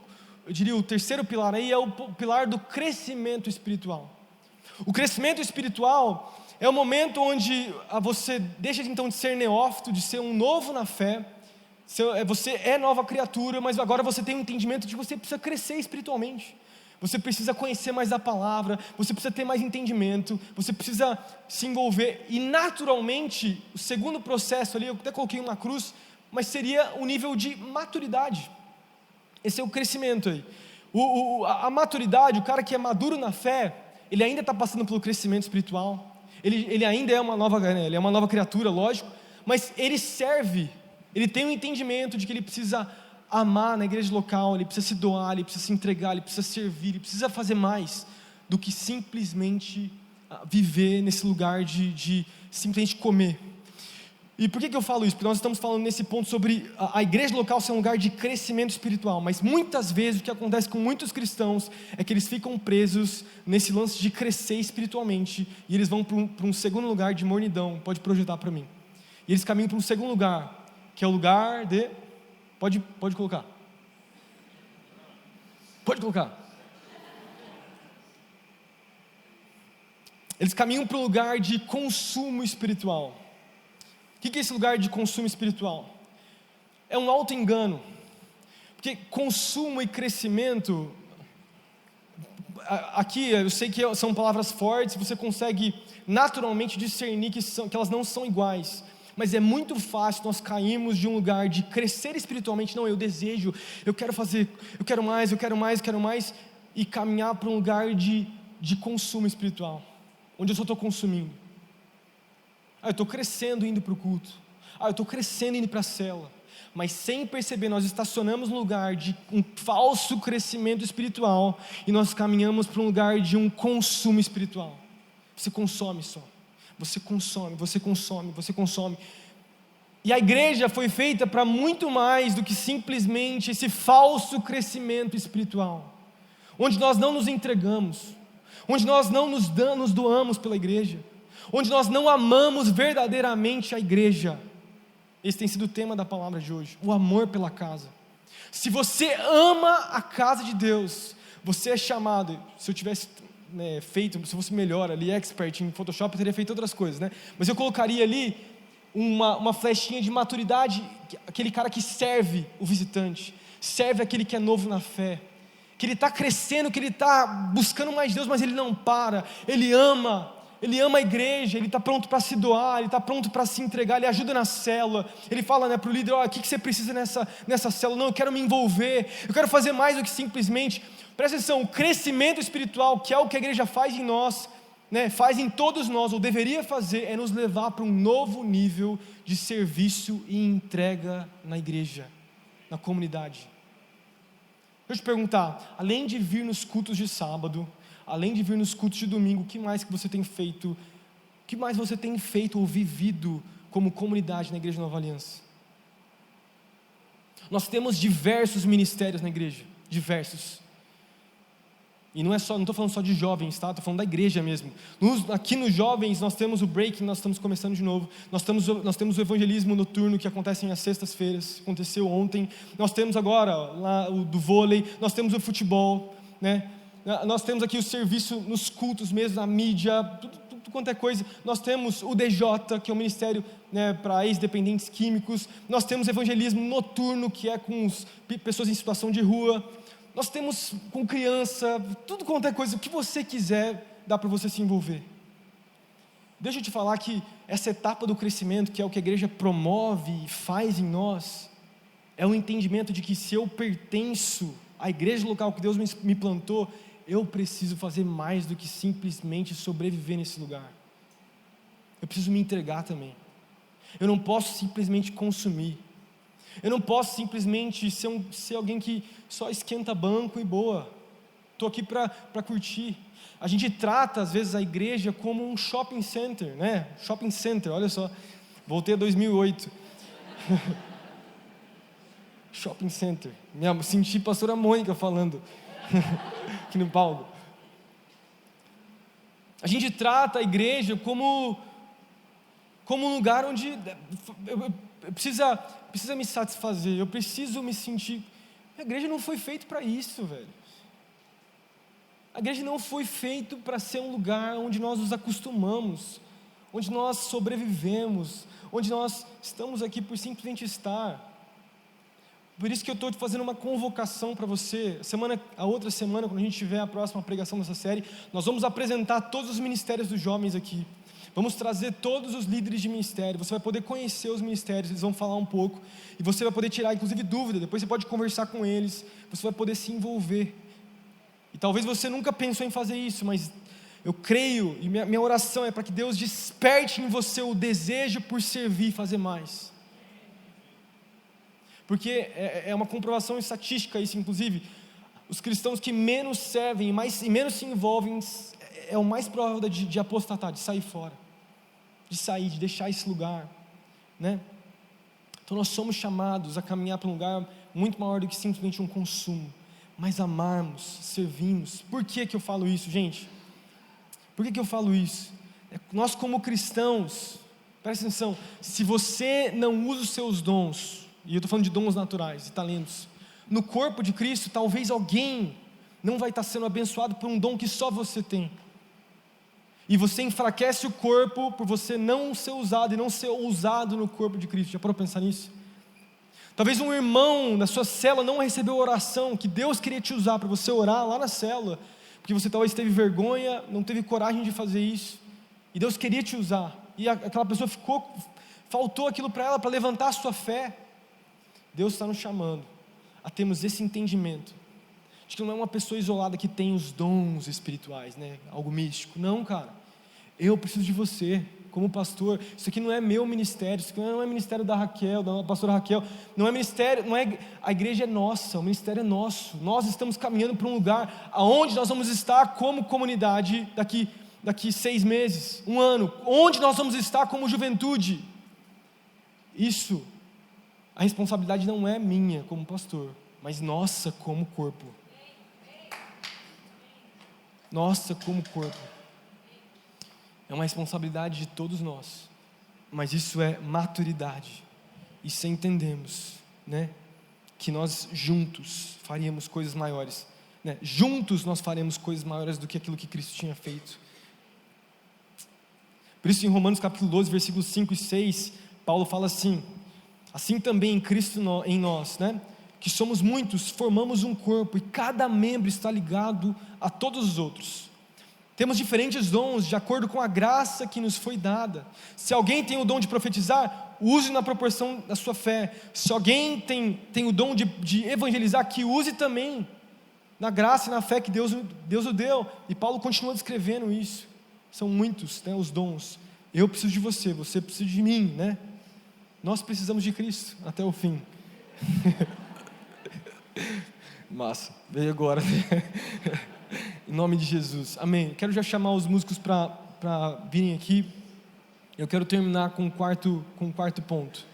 eu diria o terceiro pilar aí, é o pilar do crescimento espiritual. O crescimento espiritual é o momento onde você deixa então de ser neófito, de ser um novo na fé. Você é nova criatura, mas agora você tem um entendimento de que você precisa crescer espiritualmente. Você precisa conhecer mais a palavra, você precisa ter mais entendimento, você precisa se envolver. E naturalmente, o segundo processo ali, eu até coloquei uma cruz, mas seria o nível de maturidade. Esse é o crescimento aí. A maturidade, o cara que é maduro na fé, ele ainda está passando pelo crescimento espiritual. Ele ainda é uma nova, né, ele é uma nova criatura, lógico, mas ele serve, ele tem um entendimento de que ele precisa amar na igreja local, ele precisa se doar, ele precisa se entregar, ele precisa servir, ele precisa fazer mais do que simplesmente viver nesse lugar de simplesmente comer. E por que eu falo isso? Porque nós estamos falando nesse ponto sobre a igreja local ser um lugar de crescimento espiritual, mas muitas vezes o que acontece com muitos cristãos é que eles ficam presos nesse lance de crescer espiritualmente, e eles vão para um segundo lugar de mornidão. Pode projetar para mim. E eles caminham para um segundo lugar, que é o lugar de... Pode colocar. Pode colocar. Eles caminham para o lugar de consumo espiritual. O que é esse lugar de consumo espiritual? É um auto-engano. Porque consumo e crescimento, aqui eu sei que são palavras fortes, você consegue naturalmente discernir que elas não são iguais. Mas é muito fácil nós cairmos de um lugar de crescer espiritualmente. Não, eu desejo, eu quero fazer, eu quero mais, e caminhar para um lugar de consumo espiritual, onde eu só estou consumindo. Eu estou crescendo indo para o culto, eu estou crescendo indo para a célula, mas sem perceber nós estacionamos no lugar de um falso crescimento espiritual, e nós caminhamos para um lugar de um consumo espiritual. Você consome só. Você consome. E a igreja foi feita para muito mais do que simplesmente esse falso crescimento espiritual, onde nós não nos entregamos, onde nós não nos doamos pela igreja, onde nós não amamos verdadeiramente a igreja. Esse tem sido o tema da palavra de hoje, o amor pela casa. Se você ama a casa de Deus, você é chamado. Se eu tivesse feito, se fosse melhor ali, expert em Photoshop, eu teria feito outras coisas, né? Mas eu colocaria ali uma flechinha de maturidade, aquele cara que serve o visitante, serve aquele que é novo na fé, que ele está crescendo, que ele está buscando mais Deus, mas ele não para, ele ama a igreja, ele está pronto para se doar, ele está pronto para se entregar, ele ajuda na célula, ele fala para o líder, o que você precisa nessa célula? Não, eu quero me envolver, eu quero fazer mais do que simplesmente... Presta atenção, o crescimento espiritual, que é o que a igreja faz em nós, faz em todos nós, ou deveria fazer, é nos levar para um novo nível de serviço e entrega na igreja, na comunidade. Deixa eu te perguntar, além de vir nos cultos de sábado, além de vir nos cultos de domingo, o que mais que você tem feito? O que mais você tem feito ou vivido como comunidade na Igreja Nova Aliança? Nós temos diversos ministérios na igreja, diversos. E não estou falando só de jovens, tá? Estou falando da igreja mesmo. Aqui nos jovens nós temos o break, nós estamos começando de novo. Nós temos o evangelismo noturno que acontece às sextas-feiras, aconteceu ontem. Nós temos agora lá o do vôlei, nós temos o futebol, né? Nós temos aqui o serviço nos cultos mesmo, na mídia, tudo quanto é coisa. Nós temos o DJ, que é o ministério, para ex-dependentes químicos. Nós temos evangelismo noturno, que é com pessoas em situação de rua. Nós temos com criança, tudo quanto é coisa, o que você quiser, dá para você se envolver. Deixa eu te falar que essa etapa do crescimento, que é o que a igreja promove e faz em nós, é o entendimento de que se eu pertenço à igreja local que Deus me plantou, eu preciso fazer mais do que simplesmente sobreviver nesse lugar. Eu preciso me entregar também. Eu não posso simplesmente consumir. Eu não posso simplesmente ser alguém que só esquenta banco e boa. Estou aqui para curtir. A gente trata às vezes a igreja como um shopping center, né? Shopping center, olha só. Voltei a 2008. Shopping center. Senti a pastora Mônica falando aqui no palco. A gente trata a igreja como um lugar onde precisa me satisfazer, eu preciso me sentir. A igreja não foi feita para isso, velho. A igreja não foi feita para ser um lugar onde nós nos acostumamos, onde nós sobrevivemos, onde nós estamos aqui por simplesmente estar. Por isso que eu estou fazendo uma convocação para você. A outra semana, quando a gente tiver a próxima pregação dessa série, nós vamos apresentar todos os ministérios dos jovens aqui. Vamos trazer todos os líderes de ministério. Você vai poder conhecer os ministérios, eles vão falar um pouco. E você vai poder tirar, inclusive, dúvida. Depois você pode conversar com eles. Você vai poder se envolver. E talvez você nunca pensou em fazer isso, mas eu creio, e minha oração é para que Deus desperte em você o desejo por servir e fazer mais. Porque é uma comprovação estatística isso, inclusive. Os cristãos que menos servem e menos se envolvem é o mais provável de apostatar, de sair fora, de deixar esse lugar, né? Então nós somos chamados a caminhar para um lugar muito maior do que simplesmente um consumo, mas amarmos, servirmos. Por que eu falo isso, gente? Por que eu falo isso? Nós como cristãos, presta atenção, se você não usa os seus dons, e eu estou falando de dons naturais e talentos, no corpo de Cristo, talvez alguém não vai estar sendo abençoado por um dom que só você tem. E você enfraquece o corpo por você não ser usado e não ser ousado no corpo de Cristo. Já parou para pensar nisso? Talvez um irmão na sua célula não recebeu a oração que Deus queria te usar para você orar lá na célula, porque você talvez teve vergonha, não teve coragem de fazer isso, e Deus queria te usar, e aquela pessoa faltou aquilo para ela, para levantar a sua fé. Deus está nos chamando a termos esse entendimento, de que não é uma pessoa isolada que tem os dons espirituais, né? Algo místico. Não, cara, eu preciso de você, como pastor. Isso aqui não é meu ministério, isso aqui não é ministério da Raquel, da pastora Raquel, não é ministério, a igreja é nossa, o ministério é nosso. Nós estamos caminhando para um lugar aonde nós vamos estar como comunidade daqui 6 meses, 1 ano, onde nós vamos estar como juventude. Isso, a responsabilidade não é minha como pastor, mas nossa como corpo. Nossa como corpo. É uma responsabilidade de todos nós, mas isso é maturidade. Isso entendemos, né? Que nós juntos faríamos coisas maiores, né? Juntos nós faremos coisas maiores do que aquilo que Cristo tinha feito. Por isso em Romanos capítulo 12, versículos 5 e 6, Paulo fala assim: assim também em Cristo em nós, né? Que somos muitos, formamos um corpo, e cada membro está ligado a todos os outros. Temos diferentes dons, de acordo com a graça que nos foi dada. Se alguém tem o dom de profetizar, use na proporção da sua fé. Se alguém tem o dom de evangelizar, que use também, na graça e na fé que Deus o deu. E Paulo continua descrevendo isso. São muitos, né, os dons. Eu preciso de você, você precisa de mim, né? Nós precisamos de Cristo até o fim. Massa, veio agora. Em nome de Jesus, amém. Quero já chamar os músicos para virem aqui. Eu quero terminar com o quarto ponto.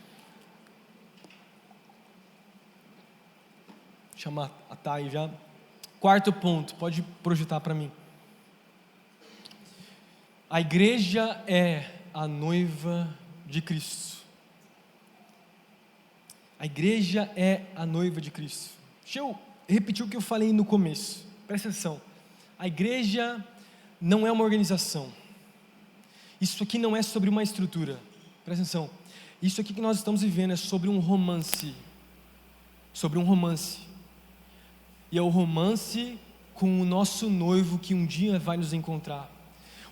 Chamar a Thay já. Quarto ponto, pode projetar para mim. A igreja é a noiva de Cristo. A igreja é a noiva de Cristo. Deixa eu repetir o que eu falei no começo. Presta atenção. A igreja não é uma organização. Isso aqui não é sobre uma estrutura. Presta atenção. Isso aqui que nós estamos vivendo é sobre um romance. Sobre um romance. E é o romance com o nosso noivo que um dia vai nos encontrar.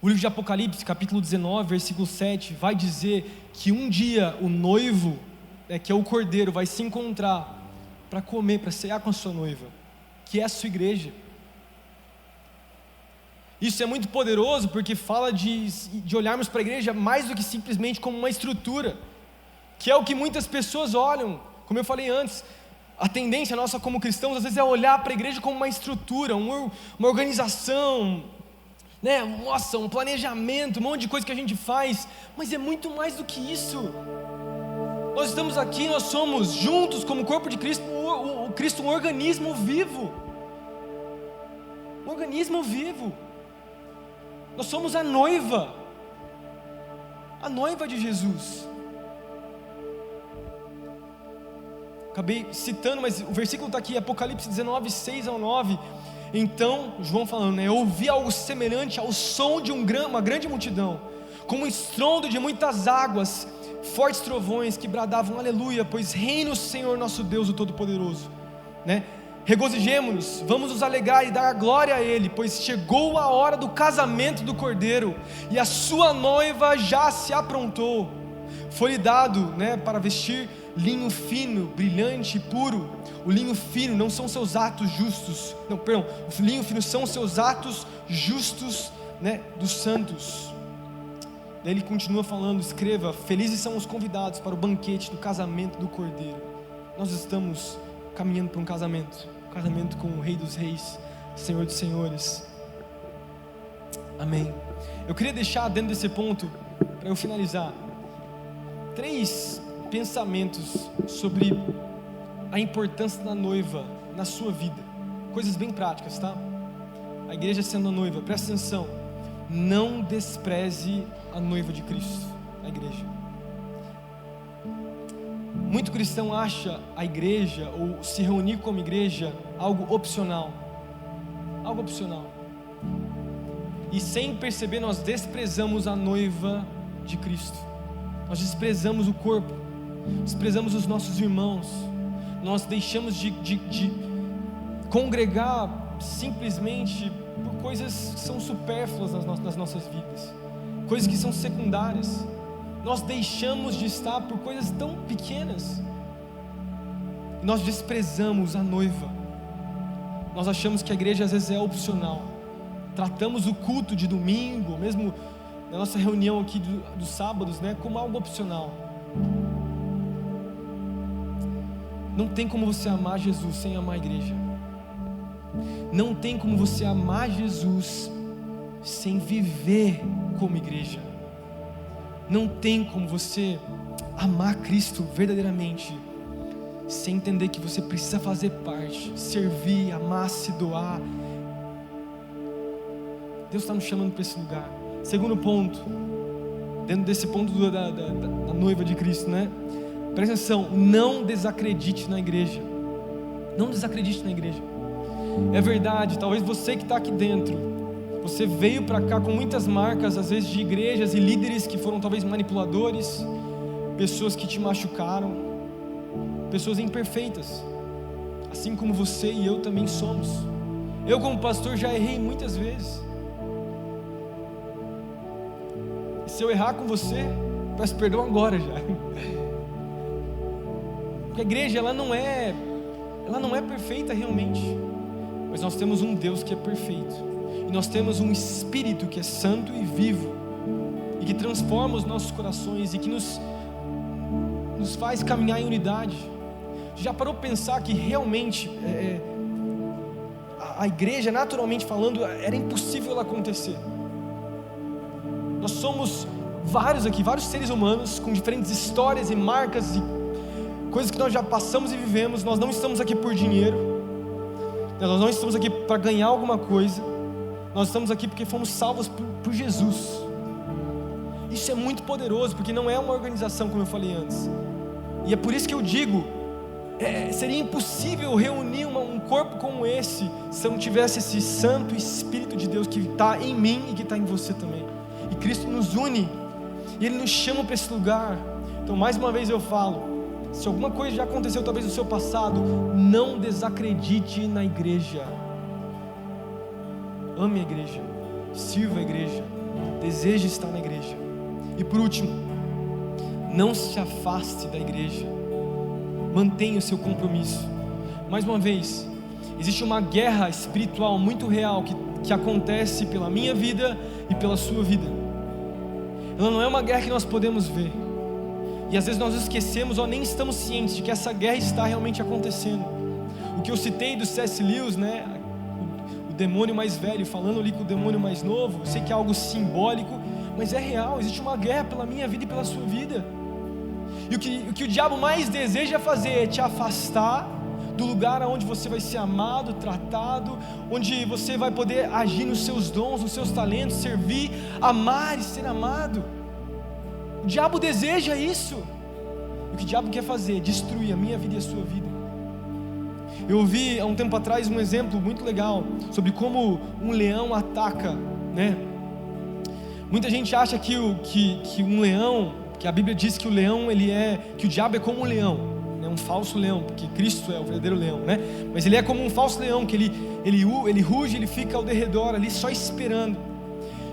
O livro de Apocalipse, capítulo 19, versículo 7, vai dizer que um dia o noivo, que é o cordeiro, vai se encontrar para comer, para cear com a sua noiva, que é a sua igreja. Isso é muito poderoso porque fala de olharmos para a igreja mais do que simplesmente como uma estrutura, que é o que muitas pessoas olham. Como eu falei antes, a tendência nossa como cristãos às vezes é olhar para a igreja como uma estrutura, uma organização, né? Nossa, um planejamento, um monte de coisa que a gente faz, mas é muito mais do que isso. Nós estamos aqui, nós somos juntos como corpo de Cristo, o Cristo um organismo vivo. Um organismo vivo. Nós somos a noiva de Jesus. Acabei citando, mas o versículo está aqui, Apocalipse 19, 6 ao 9. Então, João falando, eu ouvi algo semelhante ao som de uma grande multidão, como um estrondo de muitas águas, fortes trovões que bradavam aleluia, pois reina o Senhor nosso Deus, o Todo-Poderoso, Regozijemo-nos, vamos nos alegrar e dar a glória a Ele, pois chegou a hora do casamento do Cordeiro, e a sua noiva já se aprontou. Foi-lhe dado, para vestir linho fino, brilhante e puro. O linho fino não são seus atos justos, o linho fino são os seus atos justos, dos santos. Daí ele continua falando, escreva, felizes são os convidados para o banquete do casamento do Cordeiro. Nós estamos caminhando para um casamento com o Rei dos Reis, Senhor dos Senhores. Amém. Eu queria deixar dentro desse ponto, para eu finalizar, 3 pensamentos sobre a importância da noiva na sua vida, coisas bem práticas, tá? A igreja sendo a noiva, presta atenção, não despreze a noiva de Cristo, a igreja. Muito cristão acha a igreja, ou se reunir como igreja, algo opcional, e sem perceber nós desprezamos a noiva de Cristo, nós desprezamos o corpo, desprezamos os nossos irmãos, nós deixamos de congregar simplesmente por coisas que são supérfluas nas nossas vidas, coisas que são secundárias. Nós deixamos de estar por coisas tão pequenas, nós desprezamos a noiva, nós achamos que a igreja às vezes é opcional, tratamos o culto de domingo, mesmo na nossa reunião aqui dos sábados, como algo opcional. Não tem como você amar Jesus sem amar a igreja, não tem como você amar Jesus sem viver como igreja. Não tem como você amar Cristo verdadeiramente sem entender que você precisa fazer parte, servir, amar, se doar. Deus está nos chamando para esse lugar. Segundo ponto, dentro desse ponto da noiva de Cristo, presta atenção, não desacredite na igreja. Não desacredite na igreja. É verdade, talvez você que está aqui dentro, você veio para cá com muitas marcas, às vezes de igrejas e líderes que foram talvez manipuladores, pessoas que te machucaram, pessoas imperfeitas, assim como você e eu também somos. Eu como pastor já errei muitas vezes, e se eu errar com você, peço perdão agora já, porque a igreja ela não é perfeita realmente, mas nós temos um Deus que é perfeito, e nós temos um Espírito que é santo e vivo, e que transforma os nossos corações, e que nos faz caminhar em unidade. Já parou para pensar que realmente a igreja, naturalmente falando, era impossível ela acontecer? Nós somos vários seres humanos, com diferentes histórias e marcas, e coisas que nós já passamos e vivemos. Nós não estamos aqui por dinheiro, nós não estamos aqui para ganhar alguma coisa, nós estamos aqui porque fomos salvos por Jesus. Isso é muito poderoso, porque não é uma organização, como eu falei antes, e é por isso que eu digo, seria impossível reunir um corpo como esse, se eu não tivesse esse Santo Espírito de Deus que está em mim e que está em você também, e Cristo nos une, e Ele nos chama para esse lugar. Então mais uma vez eu falo, se alguma coisa já aconteceu talvez no seu passado, não desacredite na igreja. Ame a igreja, sirva a igreja, deseje estar na igreja. E por último, não se afaste da igreja, mantenha o seu compromisso. Mais uma vez, existe uma guerra espiritual muito real que acontece pela minha vida e pela sua vida. Ela não é uma guerra que nós podemos ver, e às vezes nós esquecemos ou nem estamos cientes de que essa guerra está realmente acontecendo. O que eu citei do C.S. Lewis, o demônio mais velho falando ali com o demônio mais novo, eu sei que é algo simbólico, mas é real. Existe uma guerra pela minha vida e pela sua vida, e o que o diabo mais deseja fazer é te afastar do lugar onde você vai ser amado, tratado, onde você vai poder agir nos seus dons, nos seus talentos, servir, amar e ser amado. O diabo deseja isso. O que o diabo quer fazer é destruir a minha vida e a sua vida. Eu ouvi há um tempo atrás um exemplo muito legal sobre como um leão ataca, né? Muita gente acha que um leão, que a Bíblia diz que o leão, que o diabo é como um leão, né? Um falso leão, porque Cristo é o verdadeiro leão, né? Mas ele é como um falso leão, que ele ruge, ele fica ao derredor ali só esperando.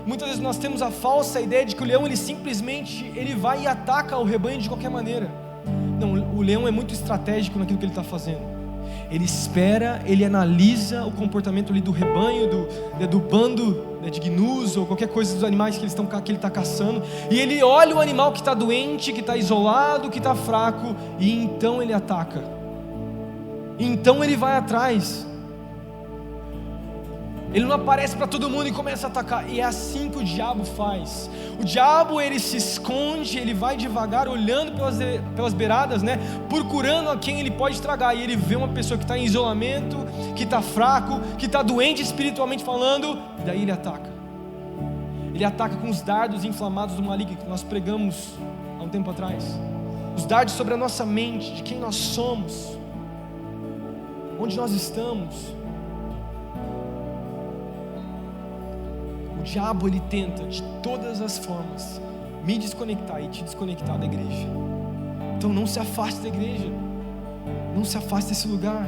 Muitas vezes nós temos a falsa ideia de que o leão ele vai e ataca o rebanho de qualquer maneira. Não, o leão é muito estratégico naquilo que ele está fazendo. Ele espera, ele analisa o comportamento ali do rebanho, do bando, né, de gnus ou qualquer coisa dos animais que ele está caçando, e ele olha o animal que está doente, que está isolado, que está fraco, e então ele ataca. Então ele vai atrás. Ele não aparece para todo mundo e começa a atacar. E é assim que o diabo faz. O diabo, ele se esconde, ele vai devagar, olhando pelas beiradas, né? Procurando a quem ele pode tragar. E ele vê uma pessoa que está em isolamento, que está fraco, que está doente espiritualmente falando, e daí ele ataca. Ele ataca com os dardos inflamados do maligno, que nós pregamos há um tempo atrás. Os dardos sobre a nossa mente, de quem nós somos, onde nós estamos. O diabo, ele tenta de todas as formas me desconectar e te desconectar da igreja. Então não se afaste da igreja, não se afaste desse lugar.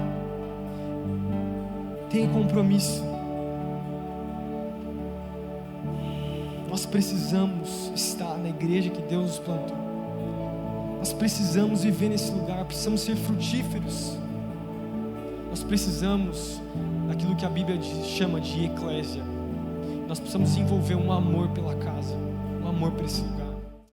Tenha compromisso. Nós precisamos estar na igreja que Deus nos plantou. Nós precisamos viver nesse lugar, precisamos ser frutíferos. Nós precisamos daquilo que a Bíblia chama de eclésia. Nós precisamos desenvolver um amor pela casa, um amor por esse lugar.